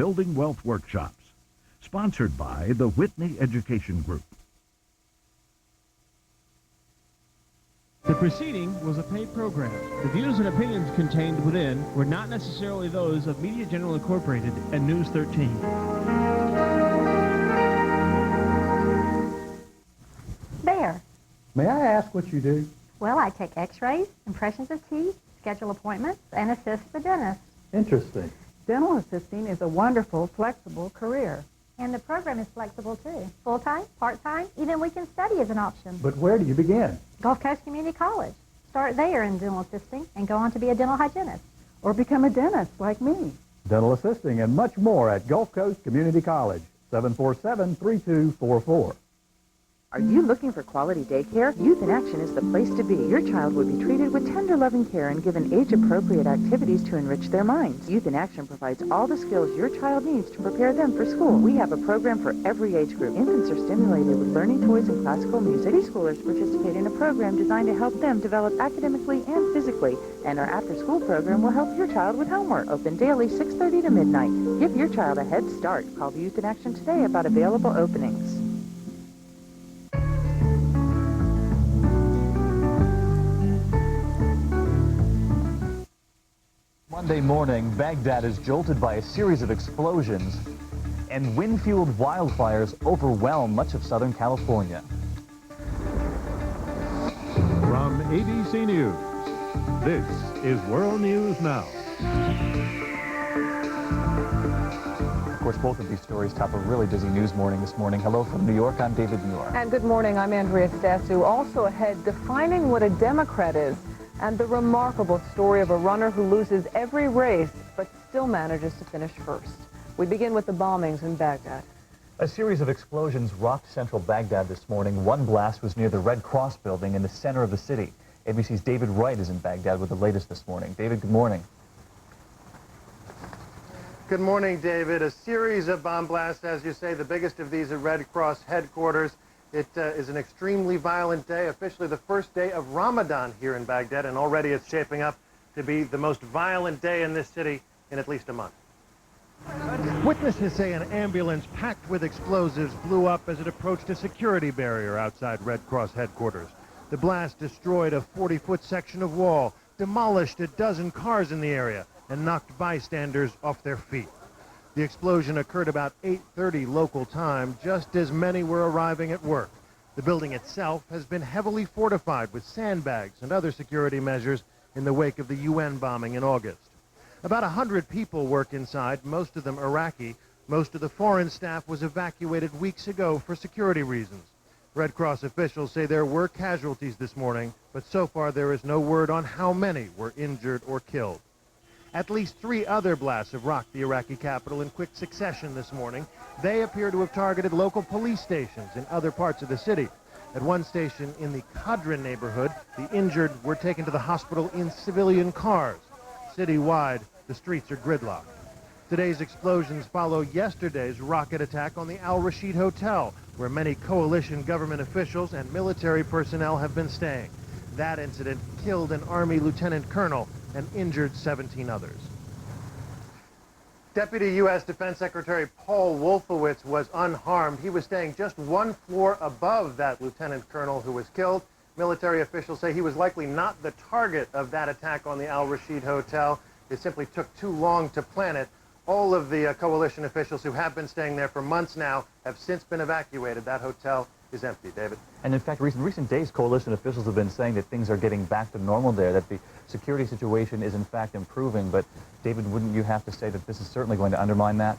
Building Wealth Workshops. Sponsored by the Whitney Education Group. The preceding was a paid program. The views and opinions contained within were not necessarily those of Media General Incorporated and News 13. There. May I ask what you do? Well, I take x-rays, impressions of teeth, schedule appointments, and assist the dentist. Interesting. Dental assisting is a wonderful, flexible career. And the program is flexible, too. Full-time, part-time, even weekend study is an option. But where do you begin? Gulf Coast Community College. Start there in dental assisting and go on to be a dental hygienist. Or become a dentist like me. Dental assisting and much more at Gulf Coast Community College. 747-3244. Are you looking for quality daycare? Youth in Action is the place to be. Your child will be treated with tender, loving care and given age-appropriate activities to enrich their minds. Youth in Action provides all the skills your child needs to prepare them for school. We have a program for every age group. Infants are stimulated with learning toys and classical music. Preschoolers participate in a program designed to help them develop academically and physically. And our after-school program will help your child with homework. Open daily 6:30 to midnight. Give your child a head start. Call the Youth in Action today about available openings. Monday morning, Baghdad is jolted by a series of explosions, and wind-fueled wildfires overwhelm much of Southern California. From ABC News, this is World News Now. Of course, both of these stories top a really busy news morning this morning. Hello from New York, I'm David Muir. And good morning, I'm Andrea Stassou. Also ahead, defining what a Democrat is, and the remarkable story of a runner who loses every race but still manages to finish first. We begin with the bombings in Baghdad. A series of explosions rocked central Baghdad this morning. One blast was near the Red Cross building in the center of the city. ABC's David Wright is in Baghdad with the latest this morning. David, good morning. Good morning, David. A series of bomb blasts, as you say, the biggest of these at Red Cross headquarters. It is an extremely violent day, officially the first day of Ramadan here in Baghdad, and already it's shaping up to be the most violent day in this city in at least a month. Witnesses say an ambulance packed with explosives blew up as it approached a security barrier outside Red Cross headquarters. The blast destroyed a 40-foot section of wall, demolished a dozen cars in the area, and knocked bystanders off their feet. The explosion occurred about 8:30 local time, just as many were arriving at work. The building itself has been heavily fortified with sandbags and other security measures in the wake of the UN bombing in August. About 100 people work inside, most of them Iraqi. Most of the foreign staff was evacuated weeks ago for security reasons. Red Cross officials say there were casualties this morning, but so far there is no word on how many were injured or killed. At least 3 other blasts have rocked the Iraqi capital in quick succession this morning. They appear to have targeted local police stations in other parts of the city. At one station in the Qadrin neighborhood, the injured were taken to the hospital in civilian cars. Citywide, the streets are gridlocked. Today's explosions follow yesterday's rocket attack on the Al Rashid Hotel, where many coalition government officials and military personnel have been staying. That incident killed an Army lieutenant colonel and injured 17 others. Deputy U.S. Defense Secretary Paul Wolfowitz was unharmed. He was staying just 1 floor above that lieutenant colonel who was killed. Military officials say he was likely not the target of that attack on the Al Rashid Hotel. It simply took too long to plan it. All of the coalition officials who have been staying there for months now have since been evacuated. That hotel is empty, David. And in fact, recent days, coalition officials have been saying that things are getting back to normal there, that the security situation is in fact improving. But David, wouldn't you have to say that this is certainly going to undermine that?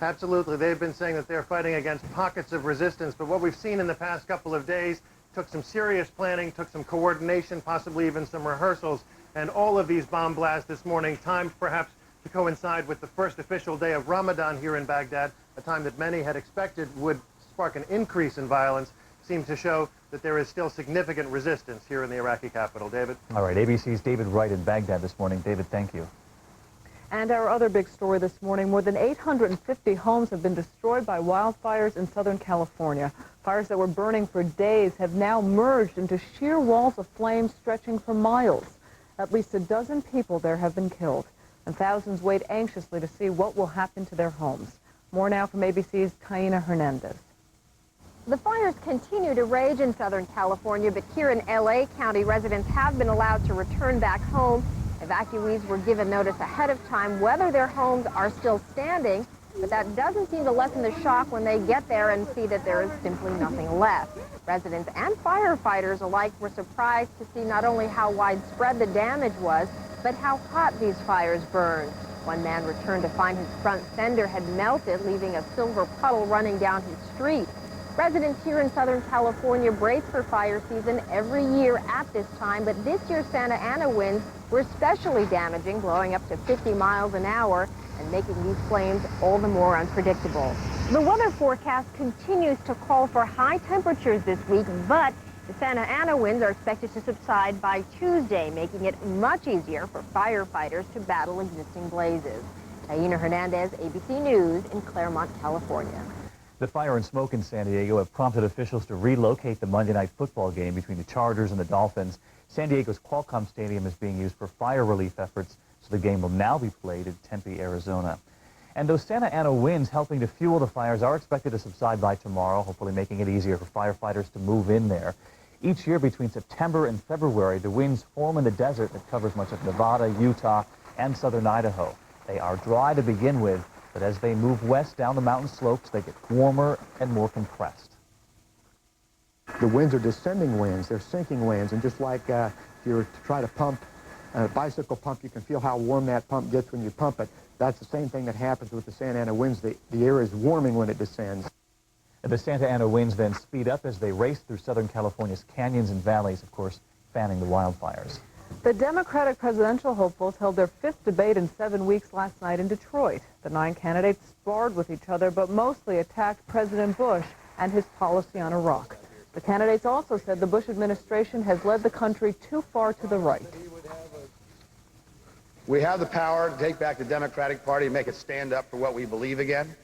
Absolutely. They've been saying that they're fighting against pockets of resistance. But what we've seen in the past couple of days took some serious planning, took some coordination, possibly even some rehearsals. And all of these bomb blasts this morning, timed perhaps to coincide with the first official day of Ramadan here in Baghdad, a time that many had expected would spark an increase in violence, seemed to show that there is still significant resistance here in the Iraqi capital. David? All right, ABC's David Wright in Baghdad this morning. David, thank you. And our other big story this morning, more than 850 homes have been destroyed by wildfires in Southern California. Fires that were burning for days have now merged into sheer walls of flames stretching for miles. At least a dozen people there have been killed. and thousands wait anxiously to see what will happen to their homes. More now from ABC's Taina Hernandez. The fires continue to rage in Southern California, but here in L.A. County, residents have been allowed to return back home. Evacuees were given notice ahead of time whether their homes are still standing, but that doesn't seem to lessen the shock when they get there and see that there is simply nothing left. Residents and firefighters alike were surprised to see not only how widespread the damage was, but how hot these fires burned. One man returned to find his front fender had melted, leaving a silver puddle running down his street. Residents here in Southern California brace for fire season every year at this time, but this year's Santa Ana winds were especially damaging, blowing up to 50 miles an hour and making these flames all the more unpredictable. The weather forecast continues to call for high temperatures this week, but the Santa Ana winds are expected to subside by Tuesday, making it much easier for firefighters to battle existing blazes. Taina Hernandez, ABC News in Claremont, California. The fire and smoke in San Diego have prompted officials to relocate the Monday night football game between the Chargers and the Dolphins. San Diego's Qualcomm Stadium is being used for fire relief efforts, so the game will now be played in Tempe, Arizona. And those Santa Ana winds helping to fuel the fires are expected to subside by tomorrow, hopefully making it easier for firefighters to move in there. Each year between September and February, the winds form in the desert that covers much of Nevada, Utah, and southern Idaho. They are dry to begin with, but as they move west down the mountain slopes, they get warmer and more compressed. The winds are descending winds. They're sinking winds. And just like if you were to try to pump a bicycle pump, you can feel how warm that pump gets when you pump it. That's the same thing that happens with the Santa Ana winds. The air is warming when it descends. The Santa Ana winds then speed up as they race through Southern California's canyons and valleys, of course, fanning the wildfires. The Democratic presidential hopefuls held their fifth debate in 7 weeks last night in Detroit. The 9 candidates sparred with each other, but mostly attacked President Bush and his policy on Iraq. The candidates also said the Bush administration has led the country too far to the right. We have the power to take back the Democratic Party and make it stand up for what we believe again.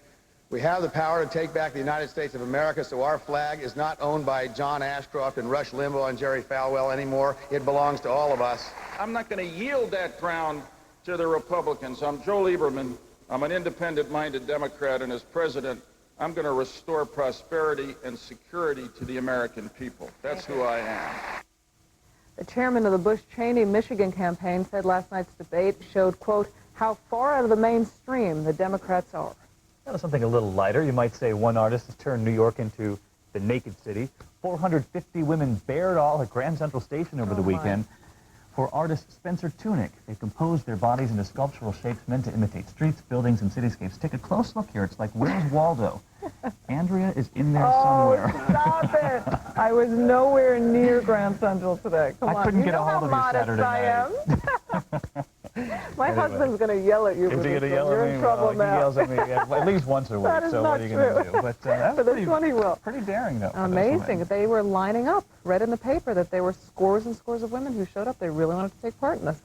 We have the power to take back the United States of America so our flag is not owned by John Ashcroft and Rush Limbaugh and Jerry Falwell anymore. It belongs to all of us. I'm not going to yield that ground to the Republicans. I'm Joe Lieberman. I'm an independent-minded Democrat, and as president, I'm going to restore prosperity and security to the American people. That's who I am. The chairman of the Bush-Cheney Michigan campaign said last night's debate showed, quote, how far out of the mainstream the Democrats are. Now, something a little lighter. You might say one artist has turned New York into the naked city. 450 women bared all at Grand Central Station over the weekend. For artist Spencer Tunick, they composed their bodies into sculptural shapes meant to imitate streets, buildings, and cityscapes. Take a close look here. It's like, where's Waldo? Andrea is in there somewhere. Oh, stop it. I was nowhere near Grand Central today. Come on. I couldn't get a hold of you Saturday night. My husband's going to yell at you. Is he going to yell at me? You're in trouble now. He yells at me at least once a week. That is so not what are you going to do? But for this one he will. Pretty daring, though. Amazing. They were lining up. Read in the paper that there were scores and scores of women who showed up. They really wanted to take part in this.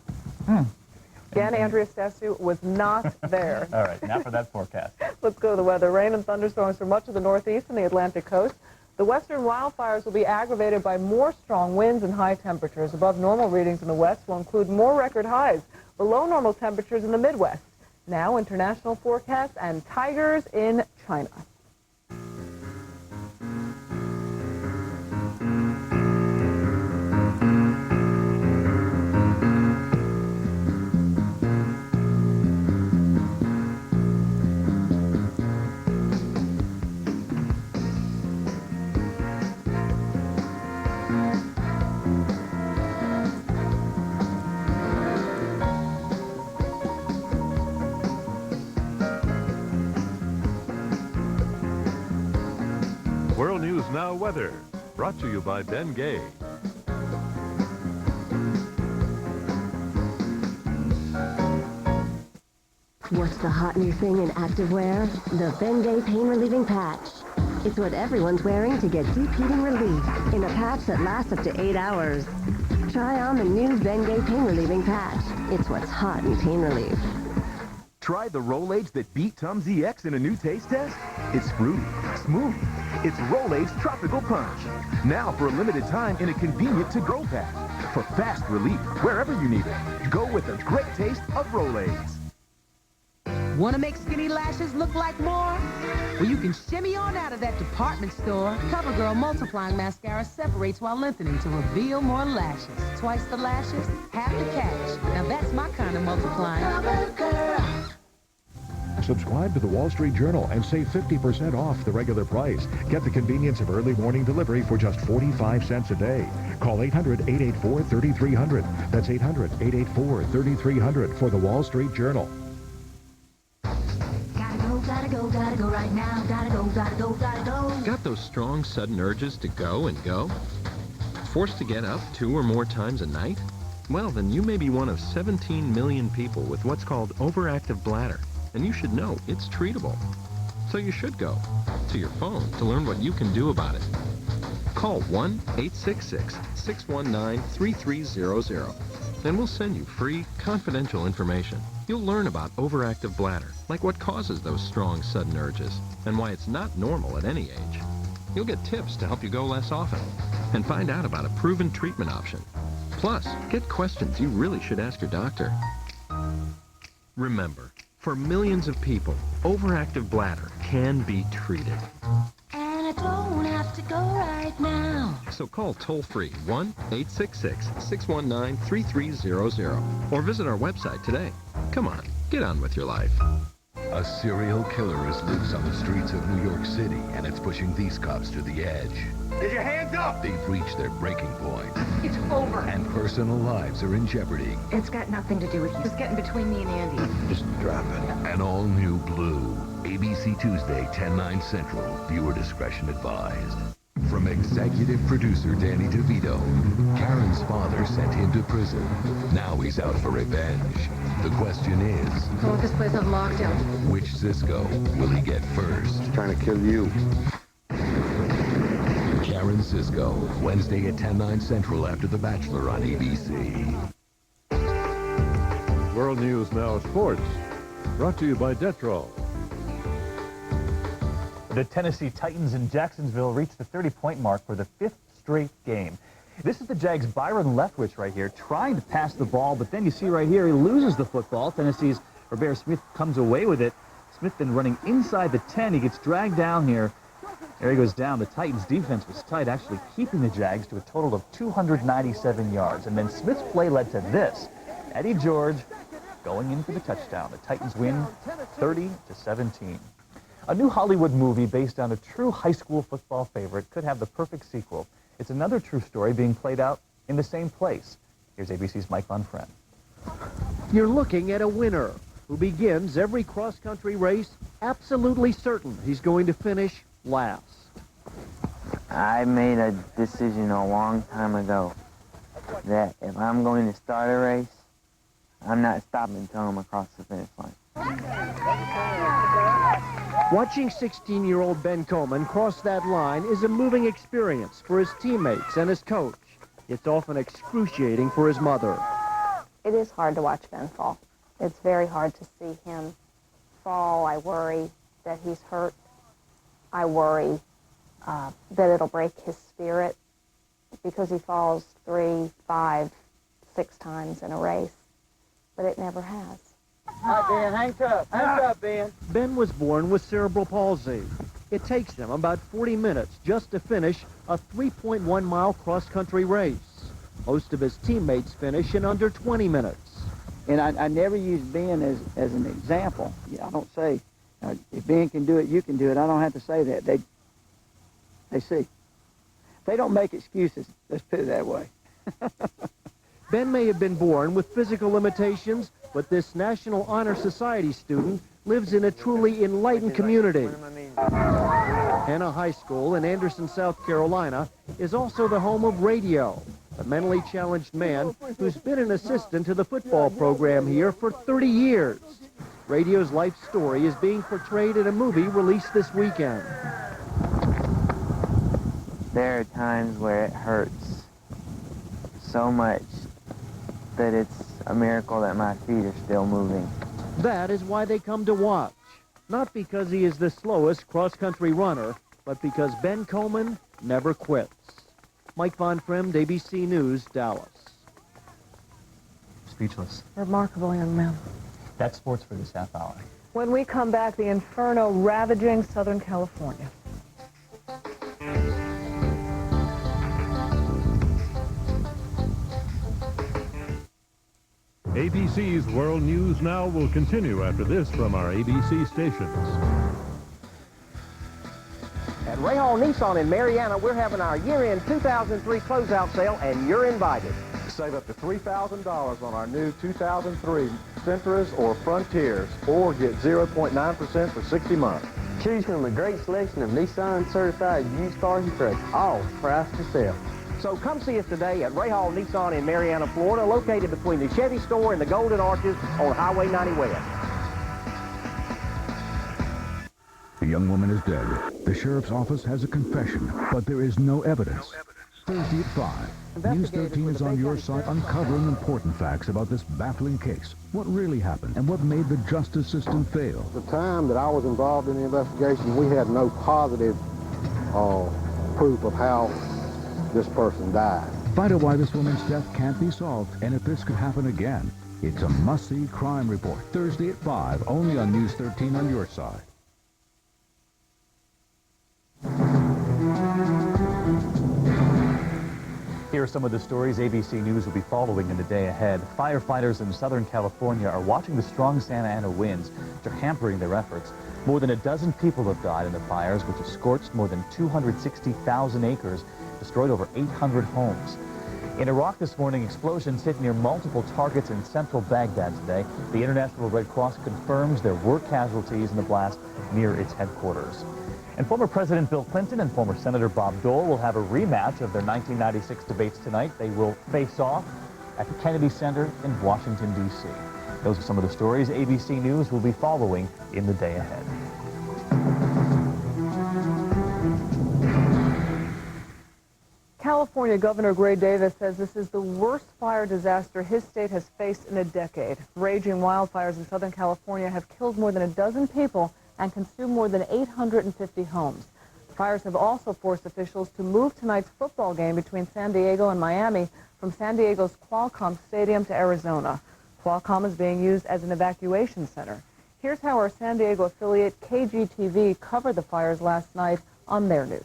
Again, Andrea Stassou was not there. All right, now for that forecast. Let's go to the weather. Rain and thunderstorms for much of the Northeast and the Atlantic coast. The western wildfires will be aggravated by more strong winds and high temperatures. Above normal readings in the west will include more record highs. Below normal temperatures in the Midwest. Now, international forecasts and tigers in China. World News Now weather, brought to you by Ben Gay. What's the hot new thing in activewear? The Bengay Pain Relieving Patch. It's what everyone's wearing to get deep heating relief in a patch that lasts up to 8 hours. Try on the new Bengay Pain Relieving Patch. It's what's hot in pain relief. Try the Rolaids that beat Tums EX in a new taste test? It's fruity, smooth. It's Rolaids Tropical Punch. Now for a limited time in a convenient to-go pack. For fast relief wherever you need it. Go with the great taste of Rolaids. Want to make skinny lashes look like more? Well, you can shimmy on out of that department store. CoverGirl Multiplying Mascara separates while lengthening to reveal more lashes. Twice the lashes, half the cash. Now that's my kind of multiplying. CoverGirl. Subscribe to the Wall Street Journal and save 50% off the regular price. Get the convenience of early morning delivery for just 45 cents a day. Call 800-884-3300. That's 800-884-3300 for the Wall Street Journal. Gotta go right now. Gotta go. Got those strong, sudden urges to go and go? Forced to get up 2 or more times a night? Well, then you may be one of 17 million people with what's called overactive bladder. And you should know it's treatable. So you should go to your phone to learn what you can do about it. Call 1-866-619-3300 and we'll send you free, confidential information. You'll learn about overactive bladder, like what causes those strong, sudden urges, and why it's not normal at any age. You'll get tips to help you go less often, and find out about a proven treatment option. Plus, get questions you really should ask your doctor. Remember, for millions of people, overactive bladder can be treated. And I don't have to go right now. So call toll-free 1-866-619-3300 or visit our website today. Come on, get on with your life. A serial killer is loose on the streets of New York City, and it's pushing these cops to the edge. Get your hands up! They've reached their breaking point. It's over. And personal lives are in jeopardy. It's got nothing to do with you. It's getting between me and Andy. Just drop it. An all-new Blue. ABC Tuesday, 10/9 Central. Viewer discretion advised. From executive producer Danny DeVito, Karen's father sent him to prison. Now he's out for revenge. The question is, I want this place on lockdown. which Cisco will he get first? Trying to kill you. Karen Cisco, Wednesday at 10/9 Central after The Bachelor on ABC. World News Now Sports, brought to you by Detrol. The Tennessee Titans in Jacksonville reached the 30-point mark for the 5th straight game. This is the Jags' Byron Leftwich right here, trying to pass the ball, but then you see right here, he loses the football. Tennessee's Robert Smith comes away with it. Smith then running inside the 10. He gets dragged down here. There he goes down. The Titans' defense was tight, actually keeping the Jags to a total of 297 yards. And then Smith's play led to this. Eddie George going in for the touchdown. The Titans win 30-17. A new Hollywood movie based on a true high school football favorite could have the perfect sequel. It's another true story being played out in the same place. Here's ABC's Mike Von Friend. You're looking at a winner who begins every cross-country race absolutely certain he's going to finish last. I made a decision a long time ago that if I'm going to start a race, I'm not stopping until I'm across the finish line. Watching 16-year-old Ben Coleman cross that line is a moving experience for his teammates and his coach. It's often excruciating for his mother. It is hard to watch Ben fall. It's very hard to see him fall. I worry that he's hurt. I worry that it'll break his spirit because he falls 3, 5, 6 times in a race, but it never has. All right, Ben, hang tough. Hang tough, Ben. Ben was born with cerebral palsy. It takes him about 40 minutes just to finish a 3.1-mile cross-country race. Most of his teammates finish in under 20 minutes. And I never use Ben as an example. I don't say, if Ben can do it, you can do it. I don't have to say that. They see. They don't make excuses. Let's put it that way. Ben may have been born with physical limitations, but this National Honor Society student lives in a truly enlightened community. Hannah High School in Anderson, South Carolina, is also the home of Radio, a mentally challenged man who's been an assistant to the football program here for 30 years. Radio's life story is being portrayed in a movie released this weekend. There are times where it hurts so much that it's a miracle that my feet are still moving. That is why they come to watch. Not because he is the slowest cross-country runner, but because Ben Coleman never quits. Mike Von Friend, ABC News, Dallas. Speechless. Remarkable young man. That's sports for this half hour. When we come back, the inferno ravaging Southern California. ABC's World News Now will continue after this from our ABC stations. At Ray Hall Nissan in Marianna, we're having our year-end 2003 closeout sale, and you're invited. Save up to $3,000 on our new 2003 Sentras or Frontiers, or get 0.9% for 60 months. Choose from a great selection of Nissan certified used cars and trucks, all priced to sell. So come see us today at Ray Hall Nissan in Marianna, Florida, located between the Chevy store and the Golden Arches on Highway 90 West. The young woman is dead. The sheriff's office has a confession, but there is no evidence. Thursday at 5, News 13 is on your side uncovering important facts about this baffling case. What really happened and what made the justice system fail. At the time that I was involved in the investigation, we had no positive proof of how this person died. Find out why this woman's death can't be solved and if this could happen again. It's a must-see crime report. Thursday at 5, only on News 13 on your side. Here are some of the stories ABC News will be following in the day ahead. Firefighters in Southern California are watching the strong Santa Ana winds, which are hampering their efforts. More than a dozen people have died in the fires, which have scorched more than 260,000 acres, destroyed over 800 homes. In Iraq this morning, explosions hit near multiple targets in central Baghdad today. The International Red Cross confirms there were casualties in the blast near its headquarters. And former President Bill Clinton and former Senator Bob Dole will have a rematch of their 1996 debates tonight. They will face off at the Kennedy Center in Washington, D.C. Those are some of the stories ABC News will be following in the day ahead. California Governor Gray Davis says this is the worst fire disaster his state has faced in a decade. Raging wildfires in Southern California have killed more than a dozen people and consumed more than 850 homes. The fires have also forced officials to move tonight's football game between San Diego and Miami from San Diego's Qualcomm Stadium to Arizona. Qualcomm is being used as an evacuation center. Here's how our San Diego affiliate KGTV covered the fires last night on their news.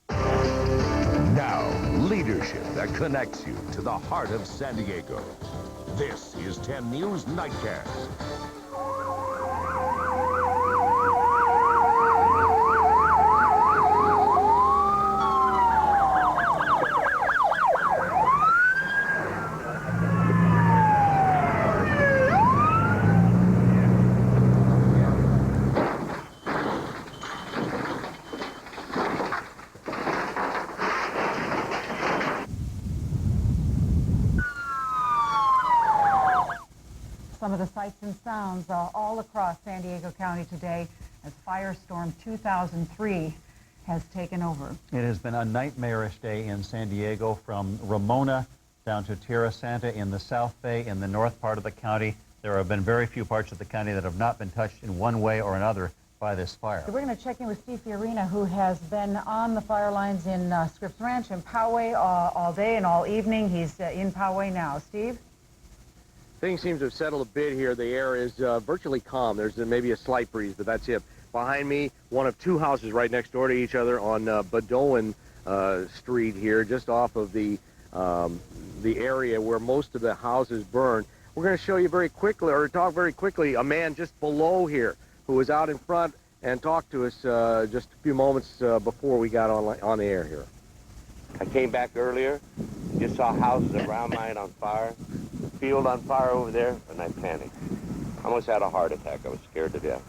Now, leadership that connects you to the heart of San Diego. This is 10 News Nightcast. Some of the sights and sounds all across San Diego County today as Firestorm 2003 has taken over. It has been a nightmarish day in San Diego, from Ramona down to Tierra Santa in the South Bay in the north part of the county. There have been very few parts of the county that have not been touched in one way or another by this fire. So we're going to check in with Steve Fiorina, who has been on the fire lines in Scripps Ranch and Poway all day and all evening. He's in Poway now. Steve? Things seem to have settled a bit here. The air is virtually calm. There's maybe a slight breeze, but that's it. Behind me, one of two houses right next door to each other on Bedoin Street here, just off of the area where most of the houses burned. We're going to show you very quickly, or talk very quickly, a man just below here who was out in front and talked to us just a few moments before we got on the air here. I came back earlier, just saw houses around mine on fire, field on fire over there, and I panicked. I almost had a heart attack. I was scared to death.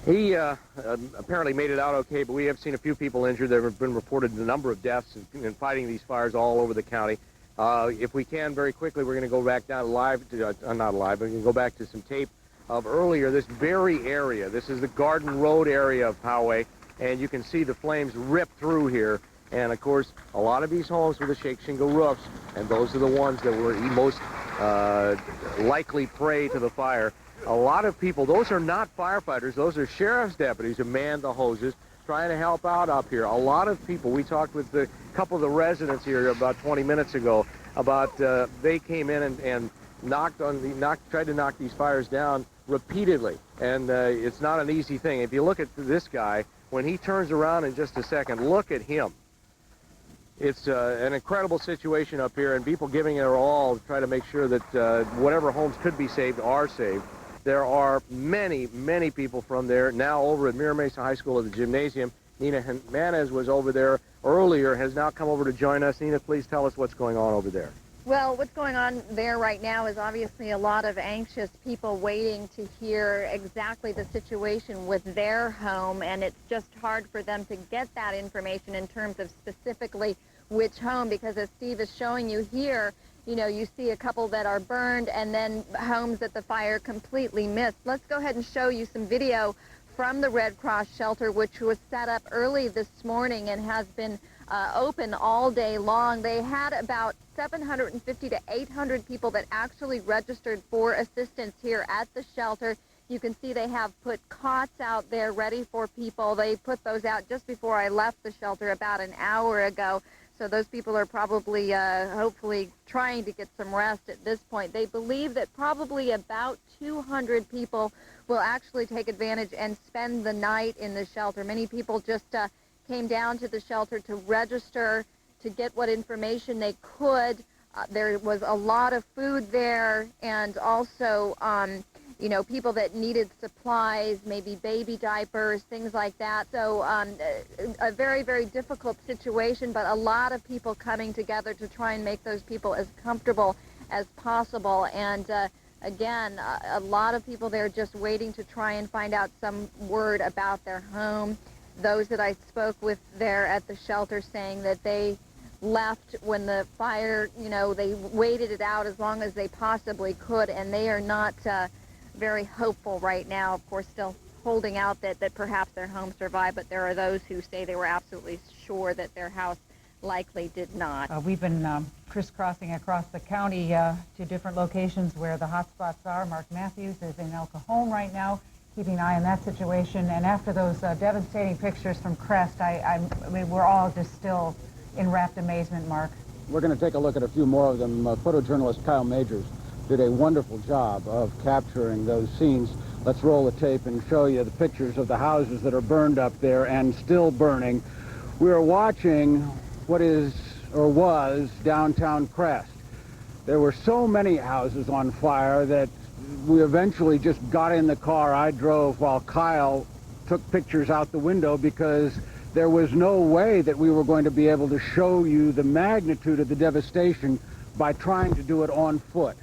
He apparently made it out okay, but we have seen a few people injured. There have been reported a number of deaths in fighting these fires all over the county. If we can, very quickly, we're going to go back down live to, not live, but we can go back to some tape of earlier, this very area. This is the Garden Road area of Poway, and you can see the flames rip through here. And, of course, a lot of these homes with the shake shingle roofs, and those are the ones that were most likely prey to the fire. A lot of people, those are not firefighters, those are sheriff's deputies who manned the hoses trying to help out up here. A lot of people, we talked with a couple of the residents here about 20 minutes ago. about they came in and tried to knock these fires down repeatedly, and it's not an easy thing. If you look at this guy, when he turns around in just a second, look at him. It's an incredible situation up here, and people giving their all to try to make sure that whatever homes could be saved are saved. There are many, many people from there now over at Muir Mesa High School at the gymnasium. Nina Jimenez was over there earlier, has now come over to join us. Nina, please tell us what's going on over there. Well, what's going on there right now is obviously a lot of anxious people waiting to hear exactly the situation with their home, and it's just hard for them to get that information in terms of specifically which home, because as Steve is showing you here, you know, you see a couple that are burned and then homes that the fire completely missed. Let's go ahead and show you some video from the Red Cross shelter, which was set up early this morning and has been open all day long. They had about 750 to 800 people that actually registered for assistance here at the shelter. You can see they have put cots out there ready for people. They put those out just before I left the shelter about an hour ago. So those people are probably, hopefully, trying to get some rest at this point. They believe that probably about 200 people will actually take advantage and spend the night in the shelter. Many people just came down to the shelter to register, to get what information they could. There was a lot of food there, and also, you know, people that needed supplies, maybe baby diapers, things like that. So a very, very difficult situation, but a lot of people coming together to try and make those people as comfortable as possible. And again, a lot of people there just waiting to try and find out some word about their home. Those that I spoke with there at the shelter saying that they left when the fire, you know, they waited it out as long as they possibly could, and they are not very hopeful right now. Of course, still holding out that perhaps their home survived, but there are those who say they were absolutely sure that their house likely did not. We've been crisscrossing across the county to different locations where the hot spots are. Mark Matthews is in El Cajon right now, keeping an eye on that situation. And after those devastating pictures from Crest, I mean, we're all just still in rapt amazement, Mark. We're going to take a look at a few more of them. Photojournalist Kyle Majors did a wonderful job of capturing those scenes. Let's roll the tape and show you the pictures of the houses that are burned up there and still burning. We are watching what is or was downtown Crest. There were so many houses on fire that we eventually just got in the car. I drove while Kyle took pictures out the window because there was no way that we were going to be able to show you the magnitude of the devastation by trying to do it on foot.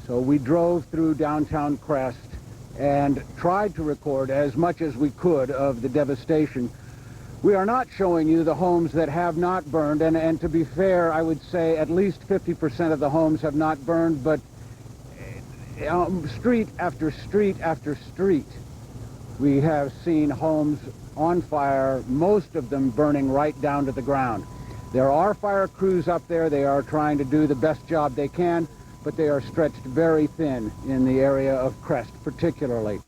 So we drove through downtown Crest and tried to record as much as we could of the devastation. We are not showing you the homes that have not burned, and to be fair, I would say at least 50% of the homes have not burned, but street after street after street, we have seen homes on fire, most of them burning right down to the ground. There are fire crews up there. They are trying to do the best job they can, but they are stretched very thin in the area of Crest particularly.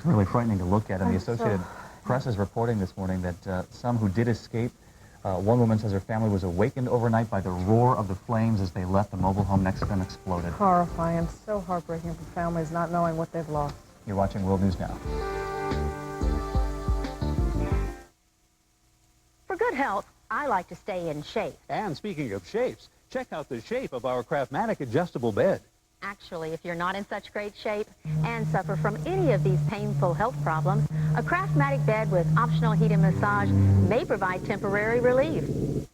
Really frightening to look at, and the Associated Press is reporting this morning that some who did escape, one woman says her family was awakened overnight by the roar of the flames as they left. The mobile home next to them exploded. Horrifying, so heartbreaking for families not knowing what they've lost. You're watching World News Now. For good health, I like to stay in shape. And speaking of shapes, check out the shape of our Craftmatic adjustable bed. Actually, if you're not in such great shape and suffer from any of these painful health problems, a Craftmatic bed with optional heat and massage may provide temporary relief.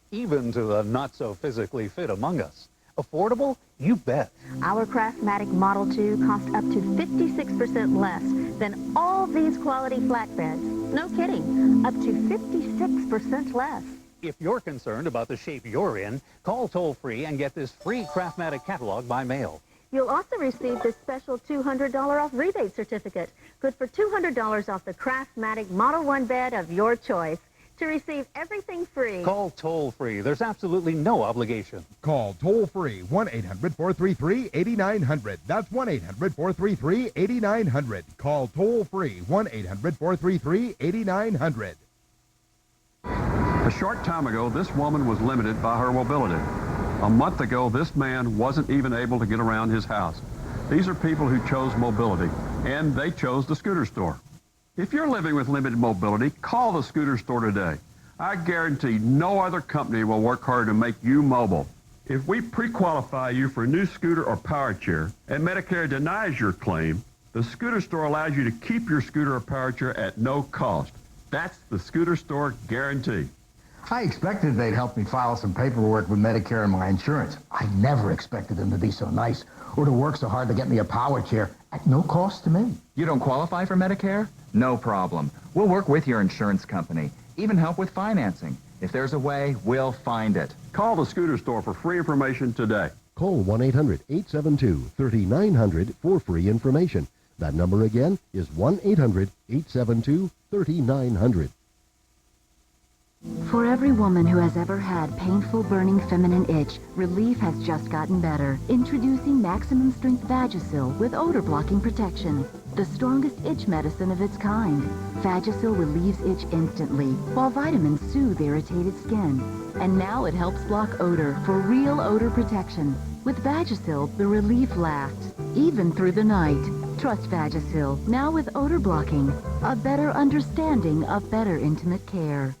Even to the not-so-physically fit among us. Affordable? You bet. Our Craftmatic Model 2 costs up to 56% less than all these quality flatbeds. No kidding, up to 56% less. If you're concerned about the shape you're in, call toll-free and get this free Craftmatic catalog by mail. You'll also receive this special $200 off rebate certificate, good for $200 off the Craftmatic Model 1 bed of your choice. To receive everything free, call toll-free. There's absolutely no obligation. Call toll-free 1-800-433-8900. That's 1-800-433-8900. Call toll-free 1-800-433-8900. A short time ago, this woman was limited by her mobility. A month ago, this man wasn't even able to get around his house. These are people who chose mobility, and they chose the scooter store. If you're living with limited mobility, call the scooter store today. I guarantee no other company will work harder to make you mobile. If we pre-qualify you for a new scooter or power chair, and Medicare denies your claim, the scooter store allows you to keep your scooter or power chair at no cost. That's the scooter store guarantee. I expected they'd help me file some paperwork with Medicare and my insurance. I never expected them to be so nice or to work so hard to get me a power chair at no cost to me. You don't qualify for Medicare? No problem. We'll work with your insurance company, even help with financing. If there's a way, we'll find it. Call the scooter store for free information today. Call 1-800-872-3900 for free information. That number again is 1-800-872-3900. For every woman who has ever had painful, burning feminine itch, relief has just gotten better. Introducing Maximum Strength Vagisil with odor-blocking protection. The strongest itch medicine of its kind. Vagisil relieves itch instantly, while vitamins soothe irritated skin. And now it helps block odor for real odor protection. With Vagisil, the relief lasts, even through the night. Trust Vagisil, now with odor blocking. A better understanding of better intimate care.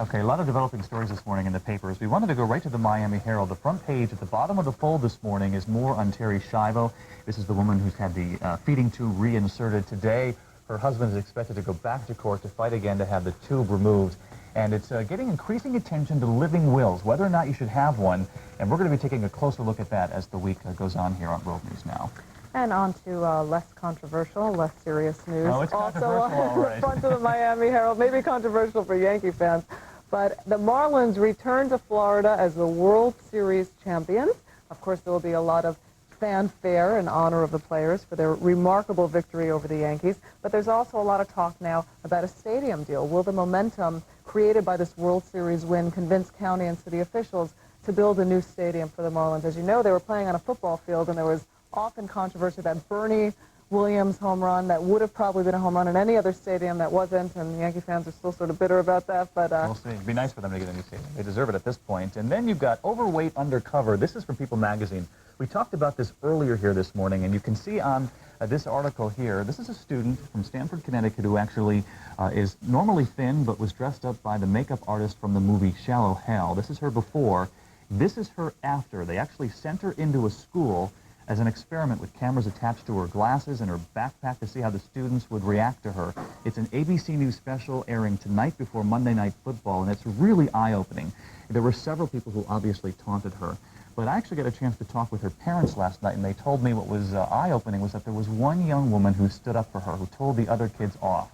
Okay, a lot of developing stories this morning in the papers. We wanted to go right to the Miami Herald. The front page at the bottom of the fold this morning is more on Terry Schiavo. This is the woman who's had the feeding tube reinserted today. Her husband is expected to go back to court to fight again to have the tube removed. And it's getting increasing attention to living wills, whether or not you should have one. And we're going to be taking a closer look at that as the week goes on here on World News Now. And on to less controversial, less serious news. Oh, it's controversial, all Also, right. front of the Miami Herald, maybe controversial for Yankee fans, but the Marlins return to Florida as the World Series champions. Of course, there will be a lot of fanfare in honor of the players for their remarkable victory over the Yankees, but there's also a lot of talk now about a stadium deal. Will the momentum created by this World Series win convince county and city officials to build a new stadium for the Marlins? As you know, they were playing on a football field, and there was often controversy that Bernie Williams home run that would have probably been a home run in any other stadium that wasn't, and Yankee fans are still sort of bitter about that. But we'll see. It'd be nice for them to get a new stadium. They deserve it at this point. And then you've got Overweight Undercover. This is from People Magazine. We talked about this earlier here this morning, and you can see on this article here, this is a student from Stamford, Connecticut, who actually is normally thin, but was dressed up by the makeup artist from the movie Shallow Hal. This is her before. This is her after. They actually sent her into a school as an experiment with cameras attached to her glasses and her backpack to see how the students would react to her. It's an ABC News special airing tonight before Monday Night Football, and it's really eye-opening. There were several people who obviously taunted her, but I actually got a chance to talk with her parents last night, and they told me what was eye-opening was that there was one young woman who stood up for her, who told the other kids off.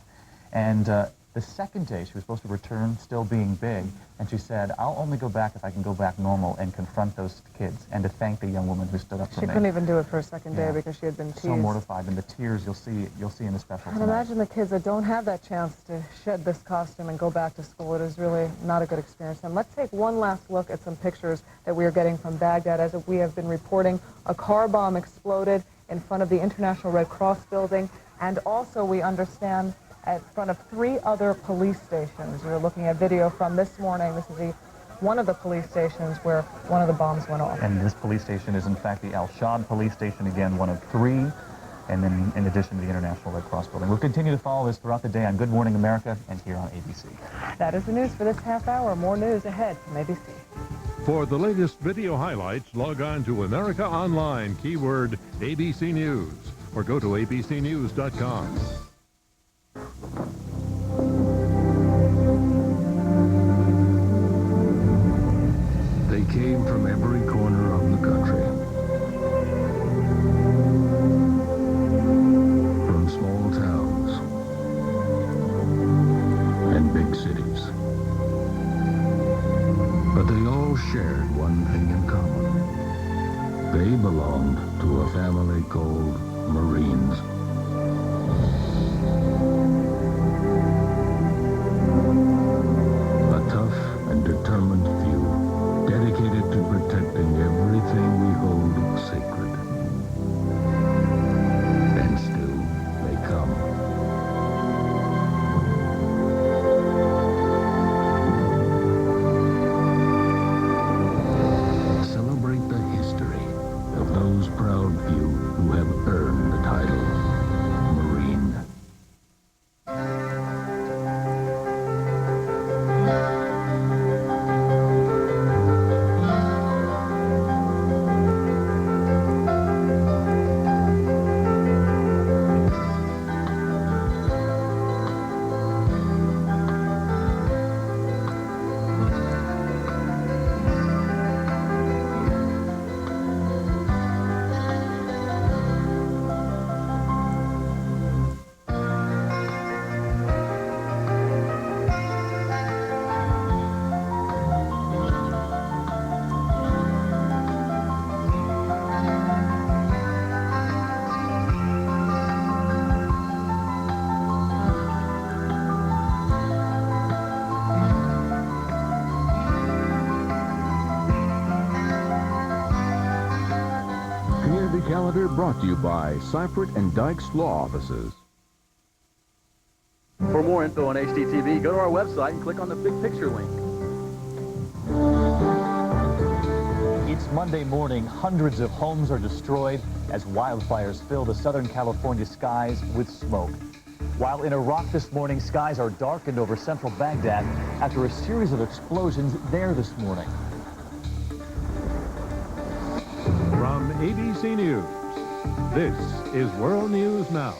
And the second day, she was supposed to return still being big, and she said, I'll only go back if I can go back normal and confront those kids, and to thank the young woman who stood up for me. she couldn't even do it for a second day because she had been teased. So mortified, and the tears you'll see in the special And tonight. imagine the kids that don't have that chance to shed this costume and go back to school. It is really not a good experience. And let's take one last look at some pictures that we are getting from Baghdad. As we have been reporting, a car bomb exploded in front of the International Red Cross building, and also we understand at front of 3 other police stations. We're looking at video from this morning. This is one of the police stations where one of the bombs went off. And this police station is in fact the Al-Shad police station, again, one of 3, and then in addition to the International Red Cross building. We'll continue to follow this throughout the day on Good Morning America and here on ABC. That is the news for this half hour. More news ahead from ABC. For the latest video highlights, log on to America Online, keyword ABC News, or go to abcnews.com. They came from every corner of the country. From small towns and big cities. But they all shared one thing in common. They belonged to a family called Marines. A tough and determined few, dedicated to protect protecting everything we hold sacred. And still, they come. Celebrate the history of those proud few who have earned the title Marine. Community Calendar brought to you by Seifert and Dykes Law Offices. For more info on HDTV, go to our website and click on the big picture link. It's Monday morning. Hundreds of homes are destroyed as wildfires fill the Southern California skies with smoke. While in Iraq this morning, skies are darkened over central Baghdad after a series of explosions there this morning. From ABC News, this is World News Now.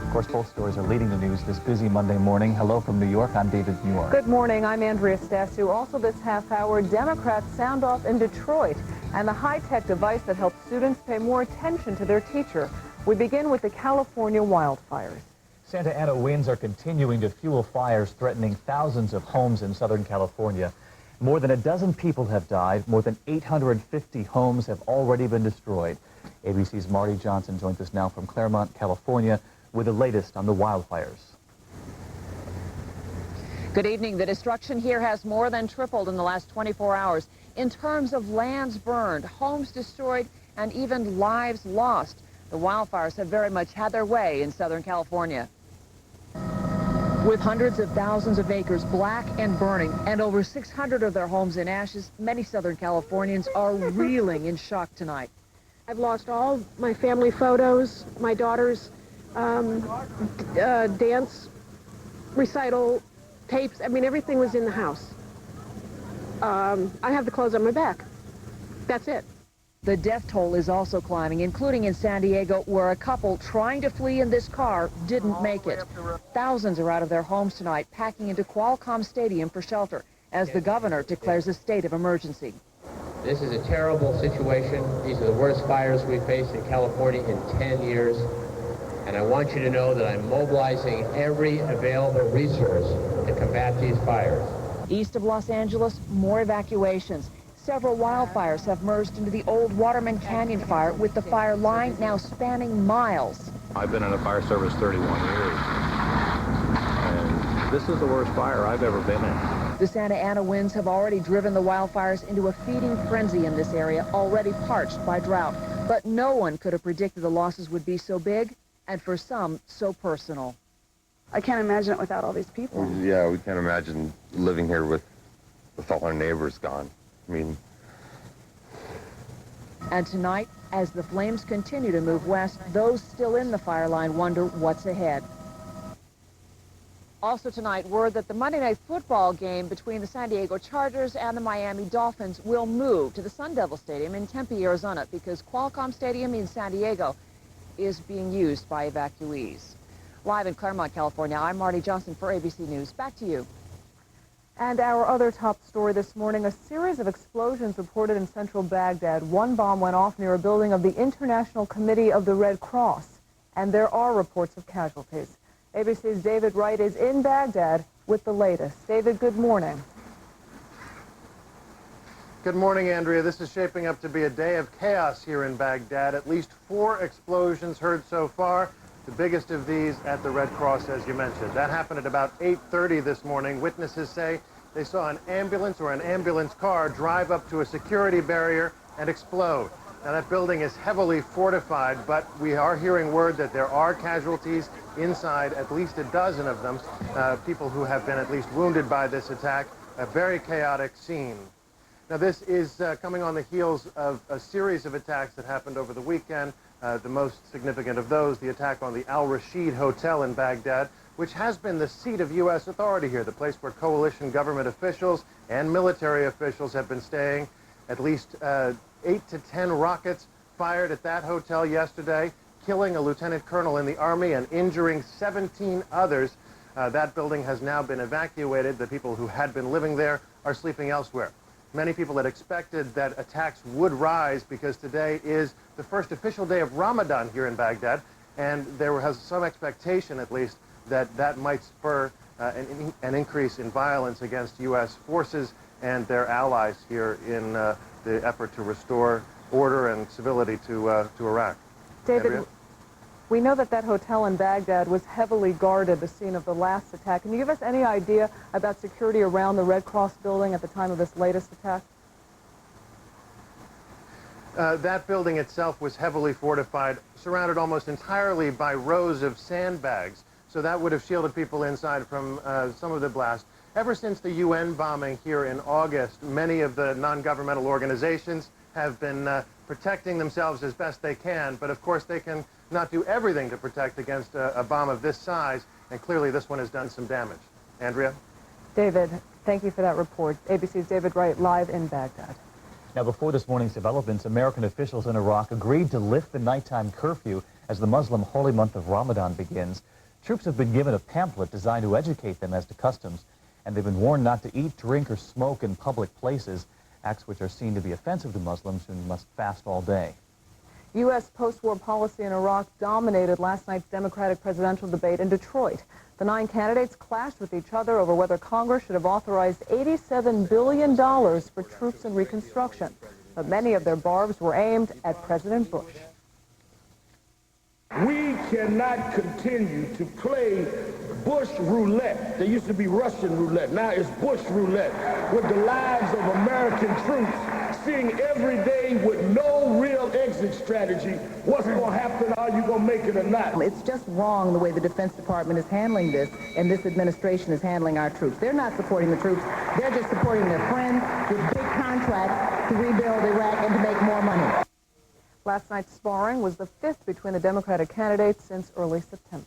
Of course, both stories are leading the news this busy Monday morning. Hello from New York, I'm David Muir. Good morning, I'm Andrea Stassou. Also this half hour, Democrats sound off in Detroit and the high-tech device that helps students pay more attention to their teacher. We begin with the California wildfires. Santa Ana winds are continuing to fuel fires threatening thousands of homes in Southern California. More than a dozen people have died. More than 850 homes have already been destroyed. ABC's Marty Johnson joins us now from Claremont, California, with the latest on the wildfires. Good evening. The destruction here has more than tripled in the last 24 hours in terms of lands burned, homes destroyed, and even lives lost. The wildfires have very much had their way in Southern California. With hundreds of thousands of acres black and burning and over 600 of their homes in ashes, many Southern Californians are reeling in shock tonight. I've lost all my family photos, my daughter's dance recital tapes. I mean, everything was in the house. I have the clothes on my back. That's it. The death toll is also climbing, including in San Diego, where a couple trying to flee in this car didn't make it. Thousands are out of their homes tonight, packing into Qualcomm Stadium for shelter, as the governor declares a state of emergency. This is a terrible situation. These are the worst fires we've faced in California in 10 years. And I want you to know that I'm mobilizing every available resource to combat these fires. East of Los Angeles, more evacuations. Several wildfires have merged into the old Waterman Canyon fire, with the fire line now spanning miles. I've been in the fire service 31 years, and this is the worst fire I've ever been in. The Santa Ana winds have already driven the wildfires into a feeding frenzy in this area, already parched by drought. But no one could have predicted the losses would be so big, and for some, so personal. I can't imagine it without all these people. Yeah, we can't imagine living here with all our neighbors gone. I mean... And tonight, as the flames continue to move west, those still in the fire line wonder what's ahead. Also tonight, word that the Monday Night Football game between the San Diego Chargers and the Miami Dolphins will move to the Sun Devil Stadium in Tempe, Arizona, because Qualcomm Stadium in San Diego is being used by evacuees. Live in Claremont, California, I'm Marty Johnson for ABC News. Back to you. And our other top story this morning, a series of explosions reported in central Baghdad. One bomb went off near a building of the International Committee of the Red Cross, and there are reports of casualties. ABC's David Wright is in Baghdad with the latest. David, good morning. Good morning, Andrea. This is shaping up to be a day of chaos here in Baghdad. At least 4 explosions heard so far. The biggest of these at the Red Cross, as you mentioned. That happened at about 8:30 this morning. Witnesses say they saw an ambulance or an ambulance car drive up to a security barrier and explode. Now, that building is heavily fortified, but we are hearing word that there are casualties inside, at least a dozen of them, people who have been at least wounded by this attack. A very chaotic scene. Now, this is coming on the heels of a series of attacks that happened over the weekend. The most significant of those, the attack on the Al Rashid Hotel in Baghdad, which has been the seat of U.S. authority here, the place where coalition government officials and military officials have been staying. At least 8 to 10 rockets fired at that hotel yesterday, killing a lieutenant colonel in the Army and injuring 17 others. That building has now been evacuated. The people who had been living there are sleeping elsewhere. Many people had expected that attacks would rise because today is the first official day of Ramadan here in Baghdad, and there was some expectation, at least, that that might spur an increase in violence against U.S. forces and their allies here in the effort to restore order and civility to Iraq. David, Andrea? We know that that hotel in Baghdad was heavily guarded, the scene of the last attack. Can you give us any idea about security around the Red Cross building at the time of this latest attack? That building itself was heavily fortified, surrounded almost entirely by rows of sandbags. So that would have shielded people inside from some of the blast. Ever since the UN bombing here in August, many of the non-governmental organizations have been protecting themselves as best they can, but of course they can not do everything to protect against a bomb of this size, and clearly this one has done some damage. Andrea? David, thank you for that report. ABC's David Wright live in Baghdad. Now, before this morning's developments, American officials in Iraq agreed to lift the nighttime curfew as the Muslim holy month of Ramadan begins. Troops have been given a pamphlet designed to educate them as to customs, and they've been warned not to eat, drink, or smoke in public places, acts which are seen to be offensive to Muslims who must fast all day. U.S. post-war policy in Iraq dominated last night's Democratic presidential debate in Detroit. The 9 candidates clashed with each other over whether Congress should have authorized $87 billion for troops and reconstruction. But many of their barbs were aimed at President Bush. We cannot continue to play Bush roulette. There used to be Russian roulette. Now it's Bush roulette with the lives of American troops, seeing every day with no real exit strategy. What's going to happen? Are you going to make it or not? It's just wrong the way the Defense Department is handling this, and this administration is handling our troops. They're not supporting the troops. They're just supporting their friends with big contracts to rebuild Iraq and to make more money. Last night's sparring was the 5th between the Democratic candidates since early September.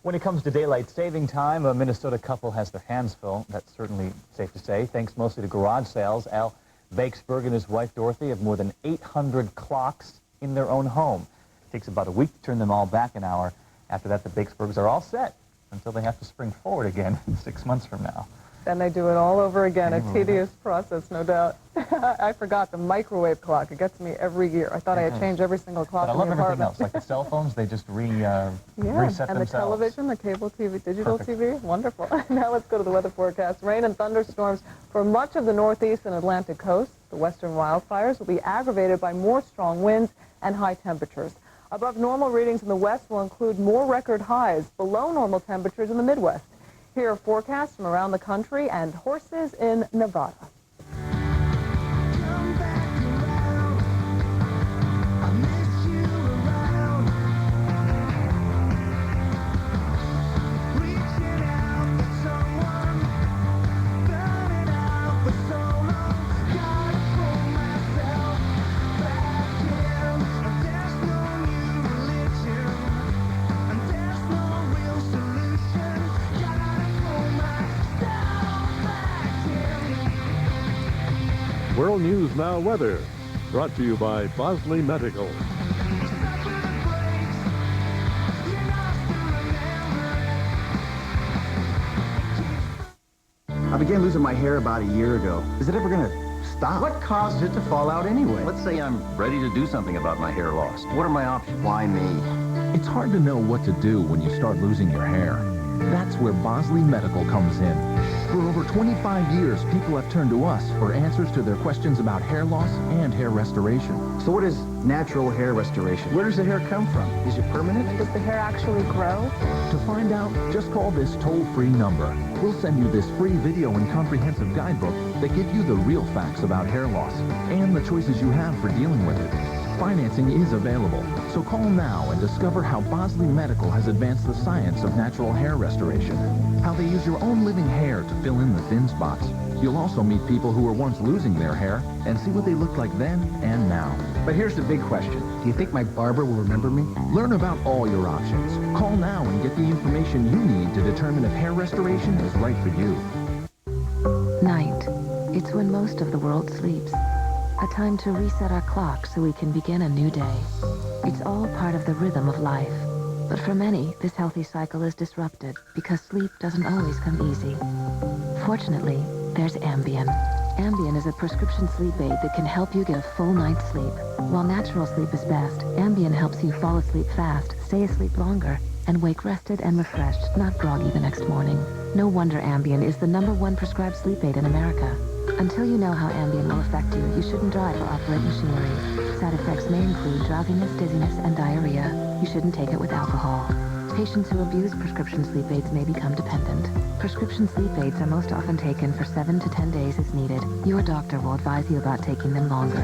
When it comes to daylight saving time, a Minnesota couple has their hands full. That's certainly safe to say, thanks mostly to garage sales. Al Bakesberg and his wife Dorothy have more than 800 clocks in their own home. It takes about a week to turn them all back an hour. After that, the Bakesbergs are all set until they have to spring forward again 6 months from now. Then they do it all over again, a tedious process, no doubt. I forgot the microwave clock. It gets me every year. I thought I had changed every single clock in the apartment. But I love everything else, like the cell phones, they just reset themselves. And the television, the cable TV, digital TV, wonderful. Now let's go to the weather forecast. Rain and thunderstorms for much of the northeast and Atlantic coast. The western wildfires will be aggravated by more strong winds and high temperatures. Above normal readings in the west will include more record highs, below normal temperatures in the Midwest. Here are forecasts from around the country and horses in Nevada. World News Now weather, brought to you by Bosley Medical. I began losing my hair about a year ago. Is it ever going to stop? What caused it to fall out anyway? Let's say I'm ready to do something about my hair loss. What are my options? Why me? It's hard to know what to do when you start losing your hair. That's where Bosley Medical comes in. For over 25 years, people have turned to us for answers to their questions about hair loss and hair restoration. So what is natural hair restoration? Where does the hair come from? Is it permanent? Does the hair actually grow? To find out, just call this toll-free number. We'll send you this free video and comprehensive guidebook that give you the real facts about hair loss and the choices you have for dealing with it. Financing is available, so call now and discover how Bosley Medical has advanced the science of natural hair restoration, how they use your own living hair to fill in the thin spots. You'll also meet people who were once losing their hair and see what they looked like then and now. But here's the big question. Do you think my barber will remember me? Learn about all your options. Call now and get the information you need to determine if hair restoration is right for you. Night. It's when most of the world sleeps. A time to reset our clock so we can begin a new day. It's all part of the rhythm of life. But for many, this healthy cycle is disrupted because sleep doesn't always come easy. Fortunately, there's Ambien. Ambien is a prescription sleep aid that can help you get a full night's sleep. While natural sleep is best, Ambien helps you fall asleep fast, stay asleep longer, and wake rested and refreshed, not groggy the next morning. No wonder Ambien is the #1 prescribed sleep aid in America. Until you know how Ambien will affect you, you shouldn't drive or operate machinery. Side effects may include drowsiness, dizziness, and diarrhea. You shouldn't take it with alcohol. Patients who abuse prescription sleep aids may become dependent. Prescription sleep aids are most often taken for 7 to 10 days as needed. Your doctor will advise you about taking them longer.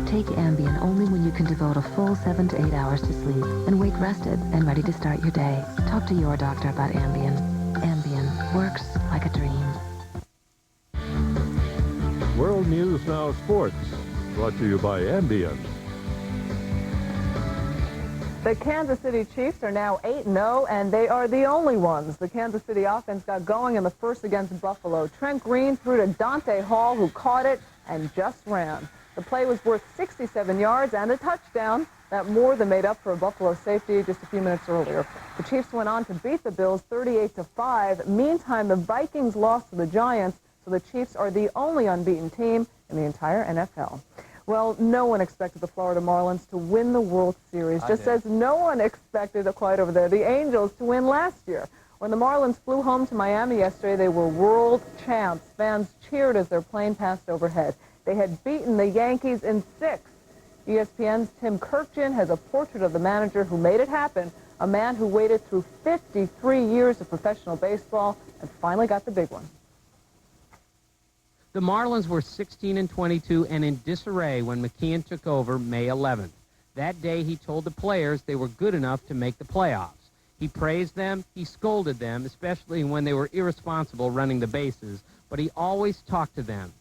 Take Ambien only when you can devote a full 7 to 8 hours to sleep and wake rested and ready to start your day. Talk to your doctor about Ambien. Ambien works like a dream. World News Now Sports, brought to you by Ambien. The Kansas City Chiefs are now 8-0, and they are the only ones. The Kansas City offense got going in the first against Buffalo. Trent Green threw to Dante Hall, who caught it and just ran. The play was worth 67 yards and a touchdown. That more than made up for a Buffalo safety just a few minutes earlier. The Chiefs went on to beat the Bills 38-5. Meantime, the Vikings lost to the Giants, so the Chiefs are the only unbeaten team in the entire NFL. Well, no one expected the Florida Marlins to win the World Series, just as no one expected, quiet over there, the Angels to win last year. When the Marlins flew home to Miami yesterday, they were world champs. Fans cheered as their plane passed overhead. They had beaten the Yankees in 6. ESPN's Tim Kirkjian has a portrait of the manager who made it happen, a man who waited through 53 years of professional baseball and finally got the big one. The Marlins were 16-22 and in disarray when McKeon took over May 11th. That day, he told the players they were good enough to make the playoffs. He praised them, he scolded them, especially when they were irresponsible running the bases, but he always talked to them.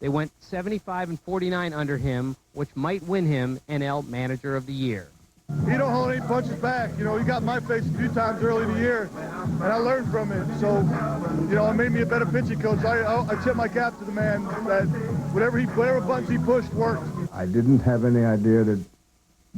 They went 75-49 under him, which might win him NL Manager of the Year. He don't hold any punches back. You know, he got my face a few times early in the year, and I learned from it. So, you know, it made me a better pitching coach. I tip my cap to the man that whatever buttons he pushed worked. I didn't have any idea that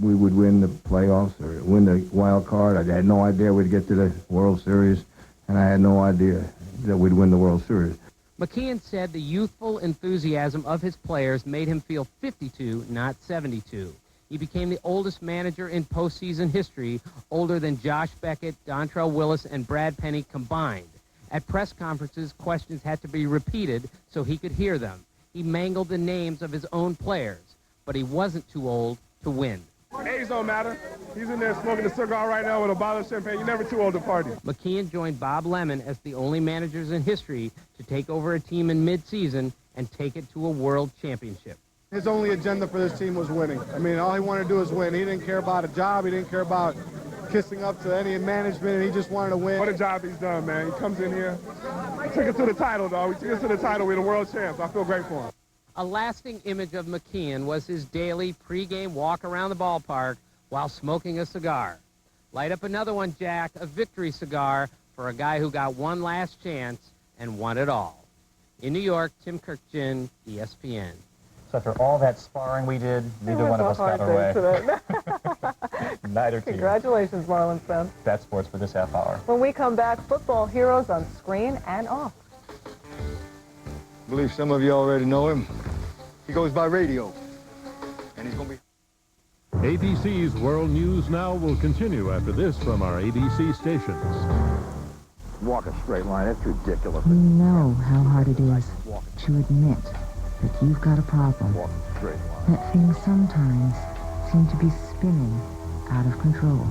we would win the playoffs or win the wild card. I had no idea we'd get to the World Series, and I had no idea that we'd win the World Series. McKeon said the youthful enthusiasm of his players made him feel 52, not 72. He became the oldest manager in postseason history, older than Josh Beckett, Dontrell Willis, and Brad Penny combined. At press conferences, questions had to be repeated so he could hear them. He mangled the names of his own players, but he wasn't too old to win. Age don't matter. He's in there smoking a cigar right now with a bottle of champagne. You're never too old to party. McKeon joined Bob Lemon as the only managers in history to take over a team in mid-season and take it to a world championship. His only agenda for this team was winning. I mean, all he wanted to do was win. He didn't care about a job. He didn't care about kissing up to any management, and he just wanted to win. What a job he's done, man. He comes in here. He took us to the title, dog. We took us to the title. We're the world champs. I feel great for him. A lasting image of McKeon was his daily pregame walk around the ballpark while smoking a cigar. Light up another one, Jack, a victory cigar for a guy who got one last chance and won it all. In New York, Tim Kirkjian, ESPN. So after all that sparring we did, neither one of us got our way. Neither team. Congratulations, Marlins fans. That's sports for this half hour. When we come back, football heroes on screen and off. I believe some of you already know him. He goes by radio, and he's going to be... ABC's World News Now will continue after this from our ABC stations. walk a straight line. It's ridiculous. We know how hard it is to admit that you've got a problem. Walk a straight line. That things sometimes seem to be spinning out of control.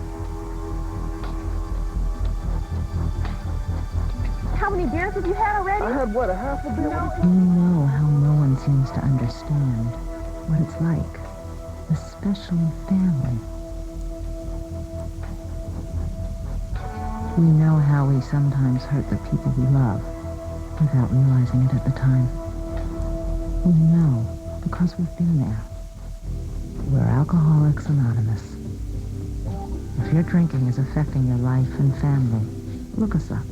How many beers have you had already? I had, what, a half a beer? No. We know how no one seems to understand what it's like, especially family. We know how we sometimes hurt the people we love without realizing it at the time. We know because we've been there. We're Alcoholics Anonymous. If your drinking is affecting your life and family, look us up.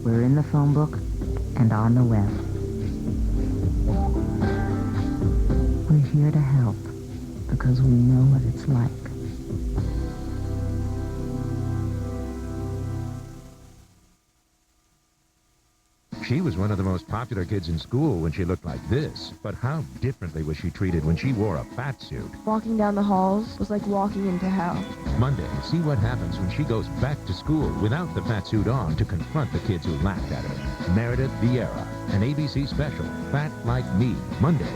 We're in the phone book and on the web. We're here to help because we know what it's like. She was one of the most popular kids in school when she looked like this. But how differently was she treated when she wore a fat suit? Walking down the halls was like walking into hell. Monday, see what happens when she goes back to school without the fat suit on to confront the kids who laughed at her. Meredith Vieira, an ABC special, Fat Like Me, Monday.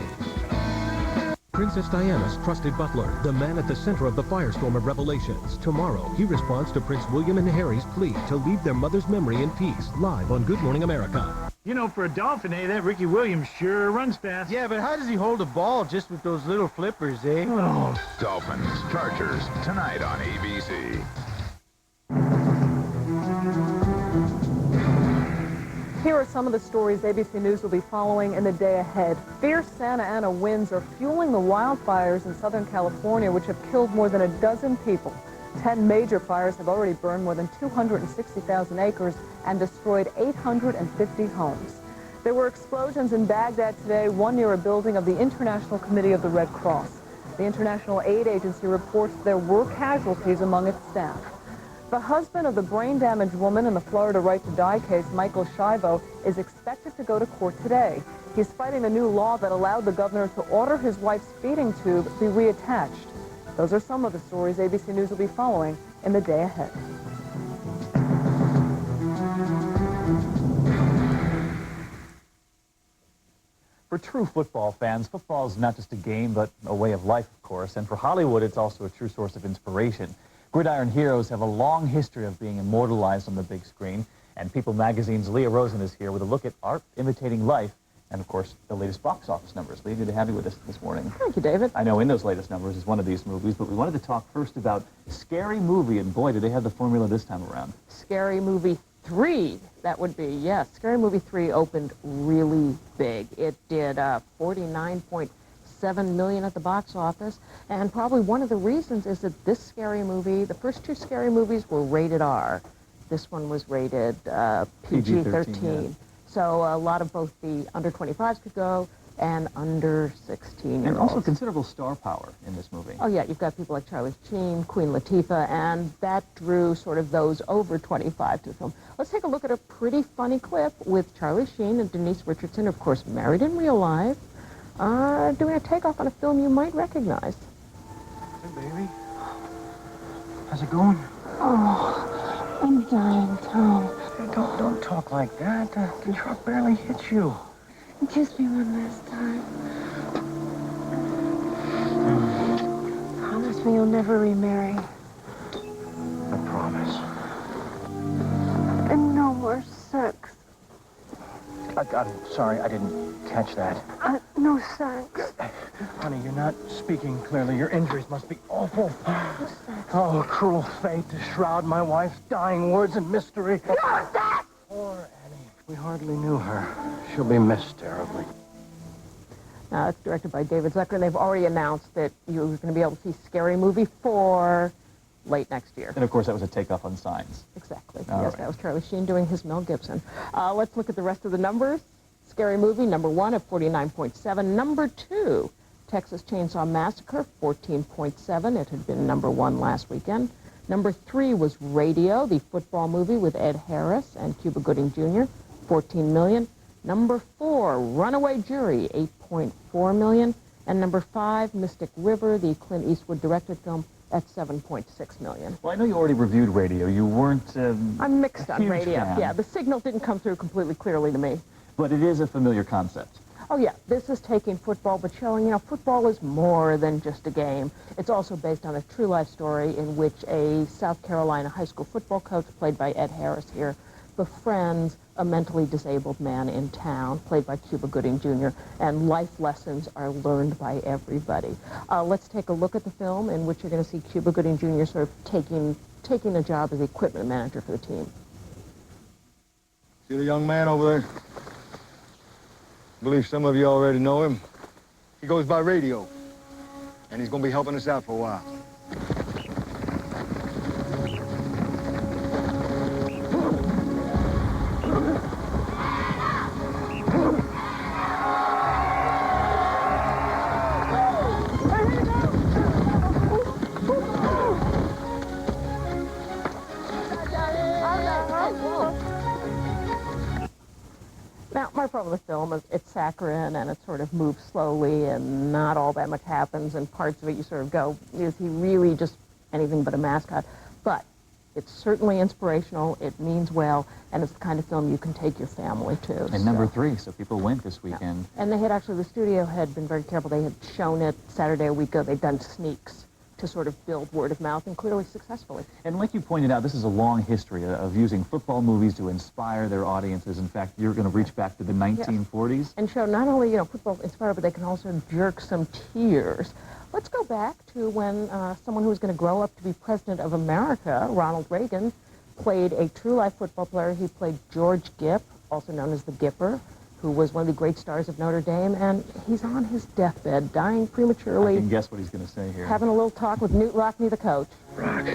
Princess Diana's trusted butler, the man at the center of the firestorm of revelations. Tomorrow, he responds to Prince William and Harry's plea to leave their mother's memory in peace, live on Good Morning America. You know, for a Dolphin, that Ricky Williams sure runs fast. Yeah, but how does he hold a ball just with those little flippers, eh? Oh. Dolphins, Chargers, tonight on ABC. Here are some of the stories ABC News will be following in the day ahead. Fierce Santa Ana winds are fueling the wildfires in Southern California, which have killed more than a dozen people. 10 major fires have already burned more than 260,000 acres and destroyed 850 homes. There were explosions in Baghdad today, one near a building of the International Committee of the Red Cross. The International Aid Agency reports there were casualties among its staff. The husband of the brain-damaged woman in the Florida Right to Die case, Michael Shivo, is expected to go to court today. He's fighting a new law that allowed the governor to order his wife's feeding tube be reattached. Those are some of the stories ABC News will be following in the day ahead. For true football fans, football is not just a game, but a way of life, of course. And for Hollywood, it's also a true source of inspiration. Gridiron heroes have a long history of being immortalized on the big screen. And People Magazine's Leah Rosen is here with a look at art imitating life. And, of course, the latest box office numbers. Leah, good to have you with us this morning. Thank you, David. I know in those latest numbers is one of these movies, but we wanted to talk first about Scary Movie. And, boy, did they have the formula this time around. Scary Movie 3, that would be, yes. Scary Movie 3 opened really big. It did $49.7 million at the box office. And probably one of the reasons is that this Scary Movie, the first two Scary movies were rated R. This one was rated PG-13. Yeah. So a lot of both the under 25s could go and under 16-year-olds. And also considerable star power in this movie. Oh, yeah. You've got people like Charlie Sheen, Queen Latifah, and that drew sort of those over 25 to the film. Let's take a look at a pretty funny clip with Charlie Sheen and Denise Richardson, of course, married in real life, doing a takeoff on a film you might recognize. Hey, baby. How's it going? Oh, I'm dying, Tom. Hey, don't talk like that. The truck barely hit you. Kiss me one last time. Promise me you'll never remarry. I promise. And no more sex. I'm sorry, I didn't catch that. No sex. Honey, you're not speaking clearly. Your injuries must be awful. Oh, a cruel fate to shroud my wife's dying words in mystery. No sex! Poor Annie. We hardly knew her. She'll be missed terribly. It's directed by David Zucker, and they've already announced that you're going to be able to see Scary Movie 4 late next year. And, of course, that was a takeoff on Signs. Exactly. All yes, right. That was Charlie Sheen doing his Mel Gibson. Let's look at the rest of the numbers. Scary Movie, number 1 at 49.7. Number 2, Texas Chainsaw Massacre, 14.7. It had been number 1 last weekend. Number 3 was Radio, the football movie with Ed Harris and Cuba Gooding Jr., 14 million. Number 4, Runaway Jury, 8.4 million. And number 5, Mystic River, the Clint Eastwood directed film, at $7.6 million. Well, I know you already reviewed radio. You weren't I'm mixed on huge radio. fan. Yeah, the signal didn't come through completely clearly to me. But it is a familiar concept. Oh, yeah, this is taking football, but showing, you know, football is more than just a game. It's also based on a true life story in which a South Carolina high school football coach, played by Ed Harris here, befriends a mentally disabled man in town, played by Cuba Gooding Jr., and life lessons are learned by everybody. Let's take a look at the film in which you're going to see Cuba Gooding Jr. sort of taking a job as the equipment manager for the team. See the young man over there? I believe some of you already know him. He goes by radio, and he's going to be helping us out for a while. Now, my problem with the film is it's saccharine and it sort of moves slowly and not all that much happens, and parts of it you sort of go, is he really just anything but a mascot? But it's certainly inspirational, it means well, and it's the kind of film you can take your family to. And number 3, so people went this weekend. Yeah. And they had actually, the studio had been very careful. They had shown it Saturday a week ago. They'd done sneaks to sort of build word of mouth, and clearly successfully. And like you pointed out, this is a long history of using football movies to inspire their audiences. In fact, you're going to reach back to the 1940s. Yes. And show not only, you know, football inspired, but they can also jerk some tears. Let's go back to when someone who was going to grow up to be president of America, Ronald Reagan, played a true-life football player. He played George Gipp, also known as the Gipper, who was one of the great stars of Notre Dame, and he's on his deathbed, dying prematurely. I can guess what he's going to say here. Having a little talk with Newt Rockne, the coach. Rock,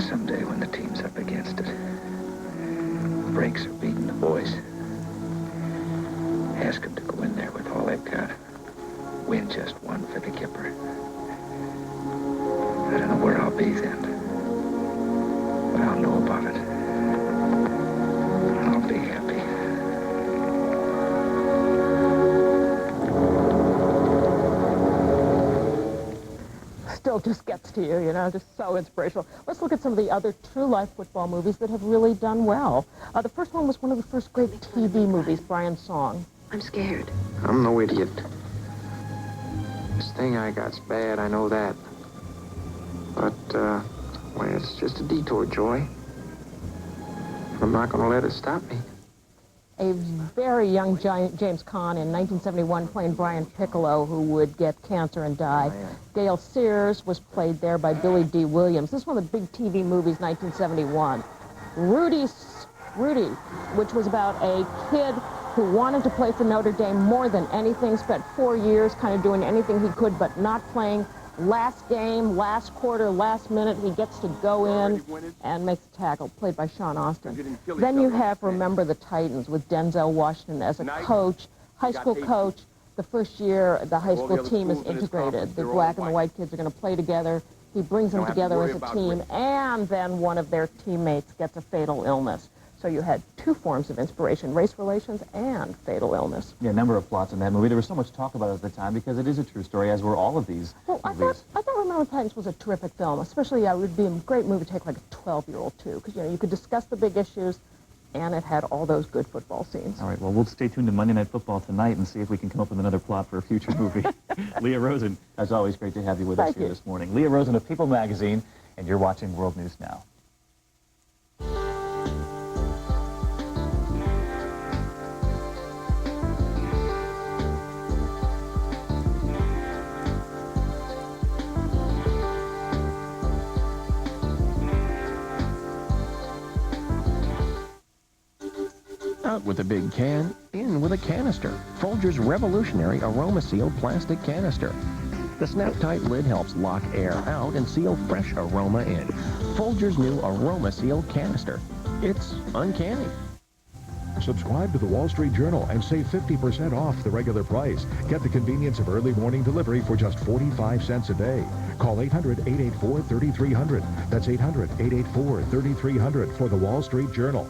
someday when the team's up against it, the brakes are beating the boys, ask them to go in there with all they've got. Win just one for the Gipper. I don't know where I'll be then, but I'll know about it. I'll be happy. Still just gets to you, you know, just so inspirational. Let's look at some of the other true-life football movies that have really done well. The first one was one of the first great TV movies, Brian's Song. I'm scared. I'm no idiot. This thing I got's bad, I know that. But, well, it's just a detour, Joy. I'm not going to let it stop me. A very young James Caan in 1971 playing Brian Piccolo, who would get cancer and die. Gail Sears was played there by Billy D. Williams. This is one of the big TV movies, 1971. Rudy, which was about a kid who wanted to play for Notre Dame more than anything, spent 4 years kind of doing anything he could but not playing. Last game, last quarter, last minute, he gets to go in and makes a tackle, played by Sean Austin. Then you have Remember the Titans with Denzel Washington as a coach, high school coach. The first year, the high school team is integrated. The black and the white kids are going to play together. He brings them together as a team, and then one of their teammates gets a fatal illness. So you had two forms of inspiration, race relations and fatal illness. Yeah, a number of plots in that movie. There was so much talk about it at the time because it is a true story, as were all of these movies. I thought Remember the Titans was a terrific film, especially it would be a great movie to take like a 12-year-old too, because you know you could discuss the big issues, and it had all those good football scenes. All right, well, we'll stay tuned to Monday Night Football tonight and see if we can come up with another plot for a future movie. Leah Rosen, as always, great to have you with us here this morning. Leah Rosen of People Magazine, and you're watching World News Now. Out with a big can, in with a canister. Folgers revolutionary aroma sealed plastic canister. The snap-tight lid helps lock air out and seal fresh aroma in. Folgers new aroma sealed canister. It's uncanny. Subscribe to the Wall Street Journal and save 50% off the regular price. Get the convenience of early morning delivery for just 45 cents a day. Call 800-884-3300. That's 800-884-3300 for the Wall Street Journal.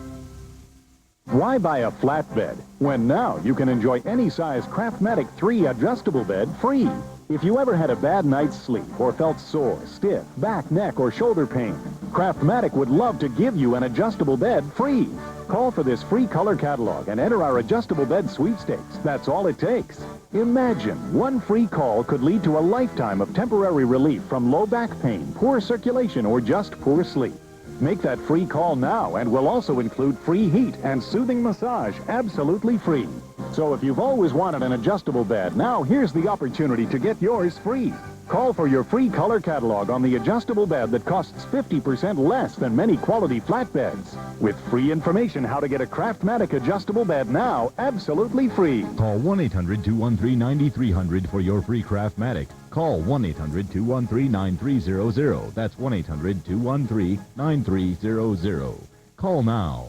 Why buy a flatbed when now you can enjoy any size Craftmatic 3 adjustable bed free? If you ever had a bad night's sleep or felt sore, stiff, back, neck, or shoulder pain, Craftmatic would love to give you an adjustable bed free. Call for this free color catalog and enter our adjustable bed sweepstakes. That's all it takes. Imagine one free call could lead to a lifetime of temporary relief from low back pain, poor circulation, or just poor sleep. Make that free call now, and we'll also include free heat and soothing massage absolutely free. So if you've always wanted an adjustable bed, now here's the opportunity to get yours free. Call for your free color catalog on the adjustable bed that costs 50% less than many quality flat beds. With free information how to get a Craftmatic adjustable bed now, absolutely free. Call 1-800-213-9300 for your free Craftmatic. Call 1-800-213-9300. That's 1-800-213-9300. Call now.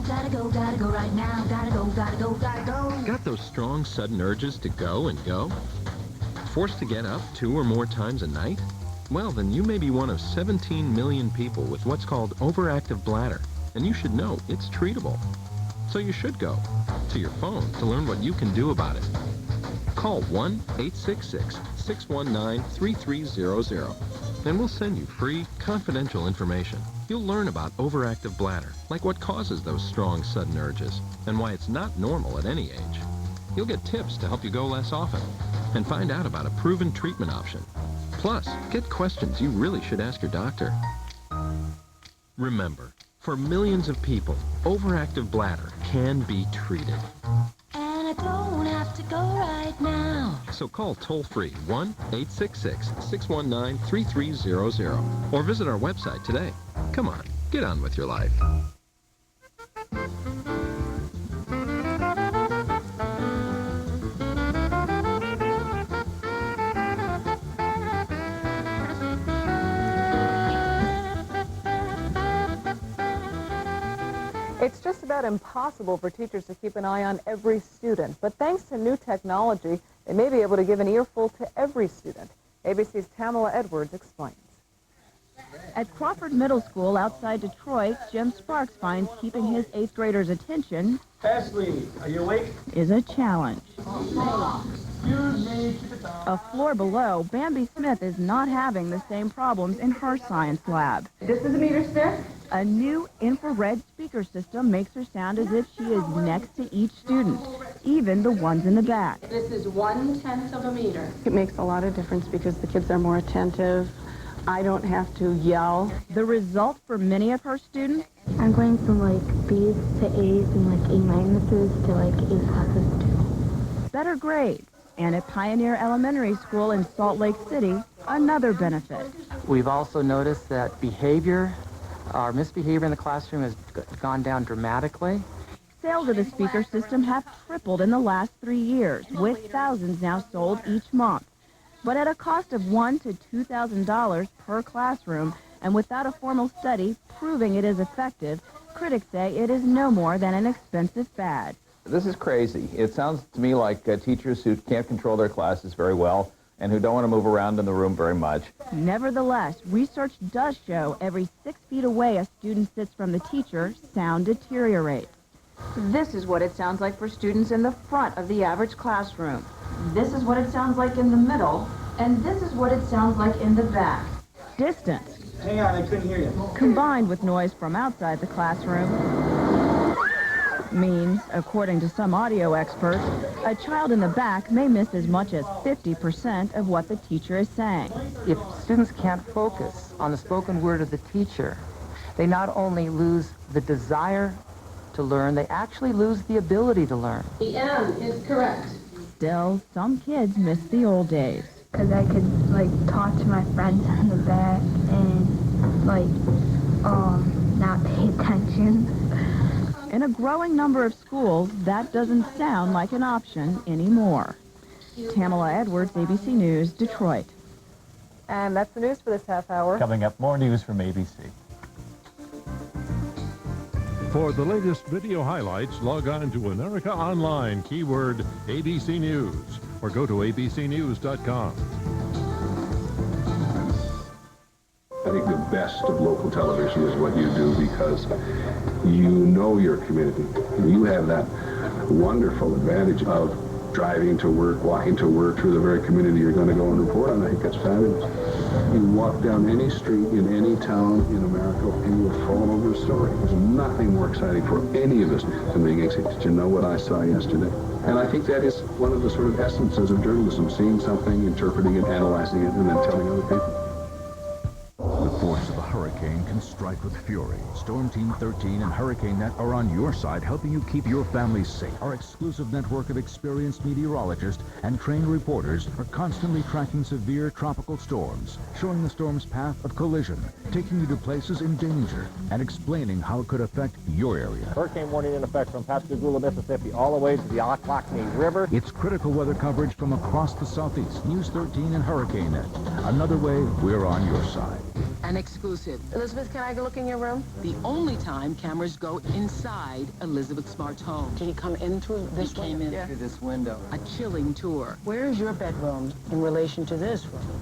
Gotta go right now. Gotta go. Got those strong, sudden urges to go and go? Forced to get up 2 or more times a night? Well, then you may be one of 17 million people with what's called overactive bladder, and you should know it's treatable. So you should go to your phone to learn what you can do about it. Call 1-866-619-3300, and we'll send you free, confidential information. You'll learn about overactive bladder, like what causes those strong, sudden urges, and why it's not normal at any age. You'll get tips to help you go less often, and find out about a proven treatment option. Plus, get questions you really should ask your doctor. Remember, for millions of people, overactive bladder can be treated. And I don't have to go right now. So call toll-free 1-866-619-3300 or visit our website today. Come on, get on with your life. It's just about impossible for teachers to keep an eye on every student, but thanks to new technology, they may be able to give an earful to every student. ABC's Tamala Edwards explains. At Crawford Middle School outside Detroit, Jim Sparks finds keeping his 8th graders' attention Ashley, are you awake? is a challenge. Excuse me, keep it down. A floor below, Bambi Smith is not having the same problems in her science lab. This is a meter stick. A new infrared speaker system makes her sound as if she is next to each student, even the ones in the back. This is 1/10 of a meter. It makes a lot of difference because the kids are more attentive. I don't have to yell. The result for many of her students? I'm going from like B's to A's and like A minuses to like A pluses too. Better grades. And at Pioneer Elementary School in Salt Lake City, another benefit. We've also noticed that our misbehavior in the classroom has gone down dramatically. Sales of the speaker system have tripled in the last 3 years, with thousands now sold each month. But at a cost of $1,000 to $2,000 per classroom, and without a formal study proving it is effective, critics say it is no more than an expensive fad. This is crazy. It sounds to me like teachers who can't control their classes very well and who don't want to move around in the room very much. Nevertheless, research does show every 6 feet away a student sits from the teacher, sound deteriorates. This is what it sounds like for students in the front of the average classroom. This is what it sounds like in the middle, and this is what it sounds like in the back. Distance. Hang on, I couldn't hear you. Combined with noise from outside the classroom means, according to some audio experts, a child in the back may miss as much as 50% of what the teacher is saying. If students can't focus on the spoken word of the teacher, they not only lose the desire to learn, they actually lose the ability to learn. The M is correct. Still, some kids miss the old days. Because I could like talk to my friends in the back and like not pay attention. In a growing number of schools, that doesn't sound like an option anymore. Tamala Edwards, ABC News, Detroit. And that's the news for this half hour. Coming up, more news from ABC. For the latest video highlights, log on to America Online, keyword ABC News, or go to abcnews.com. I think the best of local television is what you do because you know your community. You have that wonderful advantage of driving to work, walking to work through the very community you're going to go and report on. I think that's fabulous. You walk down any street in any town in America and you'll fall over a story. There's nothing more exciting for any of us than being excited to know what I saw yesterday. And I think that is one of the sort of essences of journalism, seeing something, interpreting it, analyzing it, and then telling other people. The force of a hurricane can strike with fury. Storm Team 13 and Hurricane Net are on your side, helping you keep your family safe. Our exclusive network of experienced meteorologists and trained reporters are constantly tracking severe tropical storms, showing the storm's path of collision, taking you to places in danger, and explaining how it could affect your area. Hurricane warning in effect from Pascagoula, Mississippi, all the way to the Ocklackney River. It's critical weather coverage from across the Southeast. News 13 and Hurricane Net. Another way we're on your side. An exclusive. Elizabeth, can I go look in your room? The only time cameras go inside Elizabeth Smart's home. Did he come in through this He came in window? through this window. A chilling tour. Where is your bedroom in relation to this room?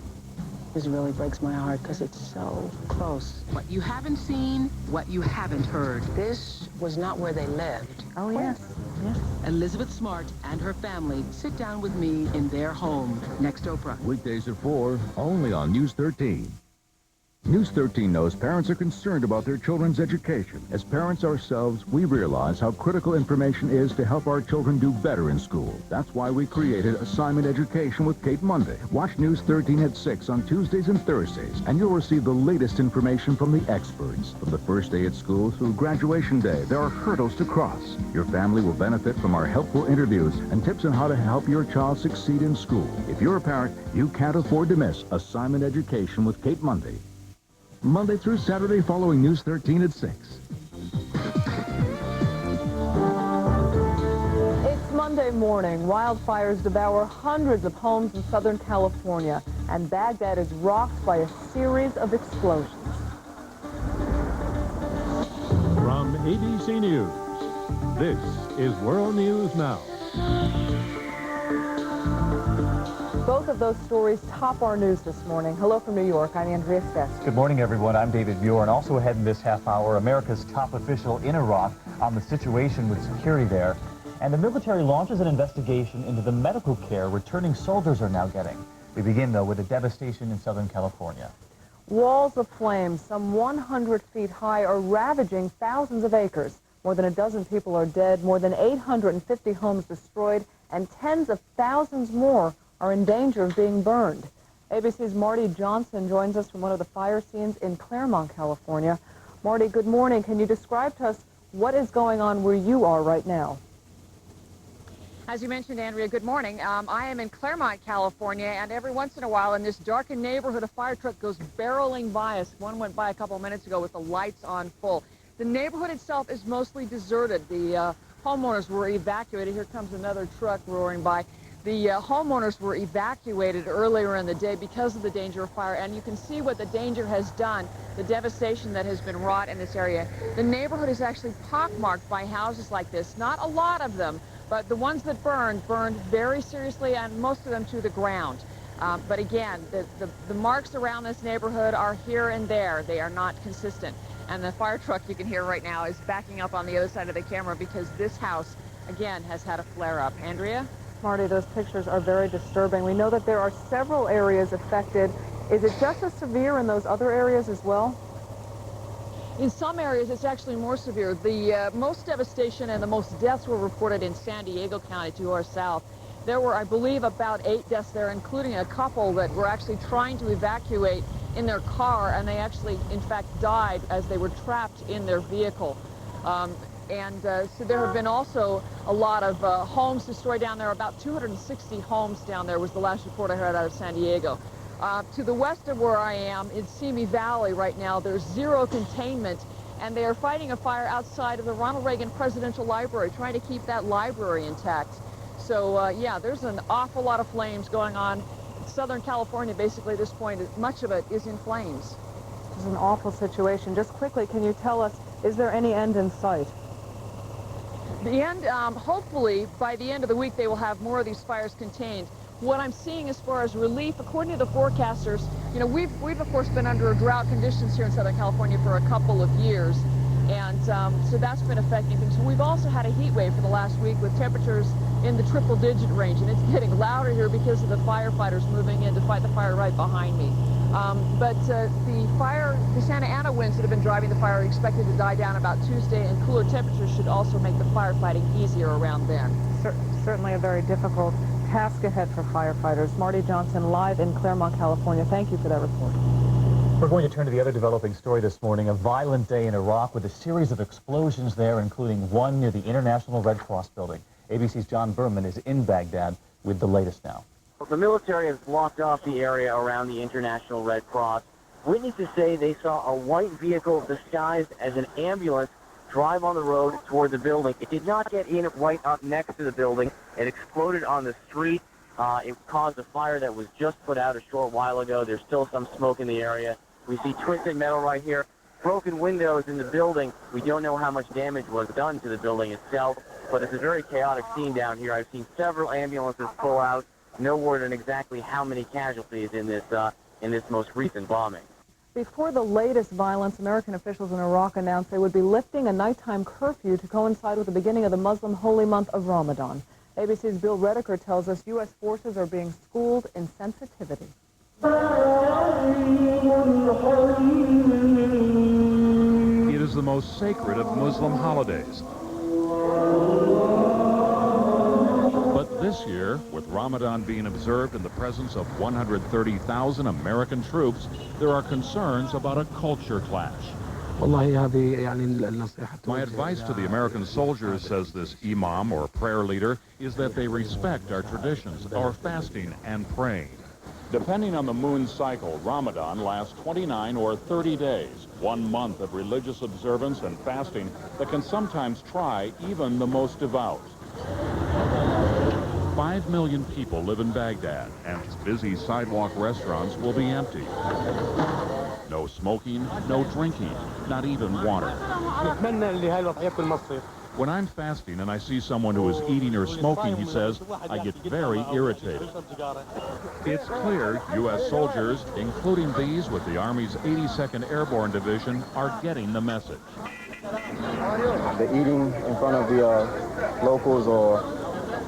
This really breaks my heart because it's so close. What you haven't seen, what you haven't heard. This was not where they lived. Oh, yes. Yes. Elizabeth Smart and her family sit down with me in their home. Next Oprah. Weekdays at 4, only on News 13. News 13 knows parents are concerned about their children's education. As parents ourselves, we realize how critical information is to help our children do better in school. That's why we created Assignment Education with Kate Monday. Watch News 13 at 6 on Tuesdays and Thursdays, and you'll receive the latest information from the experts. From the first day at school through graduation day, there are hurdles to cross. Your family will benefit from our helpful interviews and tips on how to help your child succeed in school. If you're a parent, you can't afford to miss Assignment Education with Kate Monday. Monday through Saturday following News 13 at 6. It's Monday morning. Wildfires devour hundreds of homes in Southern California, and Baghdad is rocked by a series of explosions. From ABC News, this is World News Now. Both of those stories top our news this morning. Hello from New York. I'm Andrea Stassou. Good morning, everyone. I'm David Muir, and also ahead in this half hour, America's top official in Iraq on the situation with security there. And the military launches an investigation into the medical care returning soldiers are now getting. We begin, though, with the devastation in Southern California. Walls of flames, some 100 feet high, are ravaging thousands of acres. More than a dozen people are dead, more than 850 homes destroyed, and tens of thousands more are in danger of being burned. ABC's Marty Johnson joins us from one of the fire scenes in Claremont, California. Marty, good morning. Can you describe to us what is going on where you are right now? As you mentioned, Andrea, good morning. I am in Claremont, California, and every once in a while in this darkened neighborhood, a fire truck goes barreling by us. One went by a couple of minutes ago with the lights on full. The neighborhood itself is mostly deserted. The homeowners were evacuated. Here comes another truck roaring by. The homeowners were evacuated earlier in the day because of the danger of fire, and you can see what the danger has done, the devastation that has been wrought in this area. The neighborhood is actually pockmarked by houses like this. Not a lot of them, but the ones that burned very seriously, and most of them to the ground. But again, the marks around this neighborhood are here and there. They are not consistent. And the fire truck you can hear right now is backing up on the other side of the camera because this house, again, has had a flare-up. Andrea? Marty, those pictures are very disturbing. We know that there are several areas affected. Is it just as severe in those other areas as well? In some areas, it's actually more severe. The most devastation and the most deaths were reported in San Diego County to our south. There were, I believe, about 8 deaths there, including a couple that were actually trying to evacuate in their car, and they actually, in fact, died as they were trapped in their vehicle. So there have been also a lot of homes destroyed down there. About 260 homes down there was the last report I heard out of San Diego. To the west of where I am, in Simi Valley right now, there's zero containment, and they are fighting a fire outside of the Ronald Reagan Presidential Library, trying to keep that library intact. So, yeah, there's an awful lot of flames going on. Southern California, basically, at this point, much of it is in flames. This is an awful situation. Just quickly, can you tell us, is there any end in sight? The end, hopefully, by the end of the week, they will have more of these fires contained. What I'm seeing as far as relief, according to the forecasters, you know, we've of course been under drought conditions here in Southern California for a couple of years. And so that's been affecting things. We've also had a heat wave for the last week with temperatures in the triple-digit range, and it's getting louder here because of the firefighters moving in to fight the fire right behind me. But the Santa Ana winds that have been driving the fire are expected to die down about Tuesday, and cooler temperatures should also make the firefighting easier around then. Certainly a very difficult task ahead for firefighters. Marty Johnson, live in Claremont, California. Thank you for that report. We're going to turn to the other developing story this morning, a violent day in Iraq with a series of explosions there, including one near the International Red Cross building. ABC's John Berman is in Baghdad with the latest now. The military has blocked off the area around the International Red Cross. Witnesses say they saw a white vehicle disguised as an ambulance drive on the road toward the building. It did not get in right up next to the building. It exploded on the street. It caused a fire that was just put out a short while ago. There's still some smoke in the area. We see twisted metal right here, broken windows in the building. We don't know how much damage was done to the building itself, but it's a very chaotic scene down here. I've seen several ambulances pull out. No word on exactly how many casualties in this most recent bombing. Before the latest violence, American officials in Iraq announced they would be lifting a nighttime curfew to coincide with the beginning of the Muslim holy month of Ramadan. ABC's Bill Redeker tells us U.S. forces are being schooled in sensitivity. It is the most sacred of Muslim holidays. But this year, with Ramadan being observed in the presence of 130,000 American troops, there are concerns about a culture clash. My advice to the American soldiers, says this imam or prayer leader, is that they respect our traditions, our fasting and praying. Depending on the moon cycle, Ramadan lasts 29 or 30 days, 1 month of religious observance and fasting that can sometimes try even the most devout. 5 million people live in Baghdad, and its busy sidewalk restaurants will be empty. No smoking, no drinking, not even water. When I'm fasting and I see someone who is eating or smoking, he says, I get very irritated. It's clear U.S. soldiers, including these with the Army's 82nd Airborne Division, are getting the message. The eating in front of the locals, or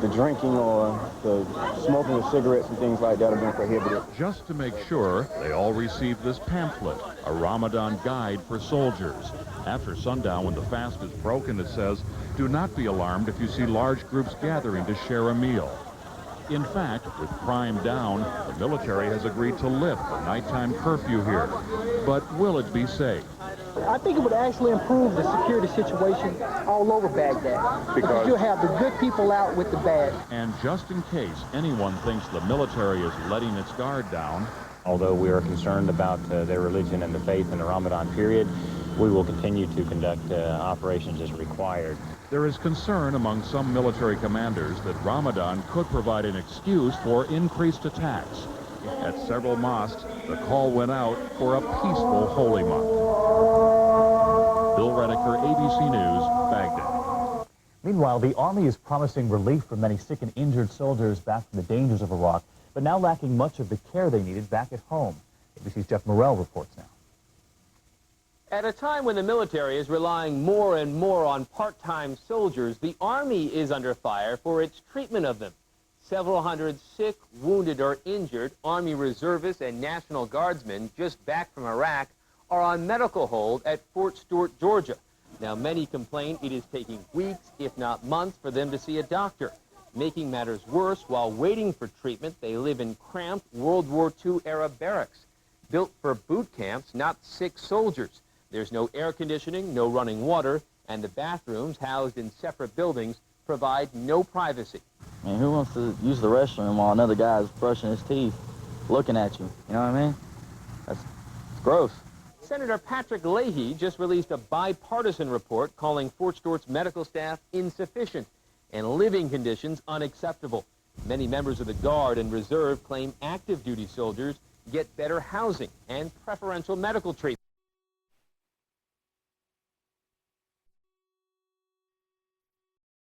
the drinking, or the smoking of cigarettes and things like that have been prohibited. Just to make sure, they all received this pamphlet, a Ramadan guide for soldiers. After sundown, when the fast is broken, it says, do not be alarmed if you see large groups gathering to share a meal. In fact, with crime down, the military has agreed to lift the nighttime curfew here. But will it be safe? I think it would actually improve the security situation all over Baghdad. Because you'll have the good people out with the bad. And just in case anyone thinks the military is letting its guard down, although we are concerned about their religion and the faith in the Ramadan period, we will continue to conduct operations as required. There is concern among some military commanders that Ramadan could provide an excuse for increased attacks. At several mosques, the call went out for a peaceful holy month. Bill Redeker, ABC News, Baghdad. Meanwhile, the Army is promising relief for many sick and injured soldiers back from the dangers of Iraq, but now lacking much of the care they needed back at home. ABC's Jeff Morrell reports now. At a time when the military is relying more and more on part-time soldiers, the Army is under fire for its treatment of them. Several hundred sick, wounded, or injured Army reservists and National Guardsmen just back from Iraq are on medical hold at Fort Stewart, Georgia. Now, many complain it is taking weeks, if not months, for them to see a doctor. Making matters worse, while waiting for treatment, they live in cramped World War II-era barracks, built for boot camps, not sick soldiers. There's no air conditioning, no running water, and the bathrooms, housed in separate buildings, provide no privacy. I mean, who wants to use the restroom while another guy is brushing his teeth, looking at you? You know what I mean? It's gross. Senator Patrick Leahy just released a bipartisan report calling Fort Stewart's medical staff insufficient and living conditions unacceptable. Many members of the Guard and Reserve claim active duty soldiers get better housing and preferential medical treatment.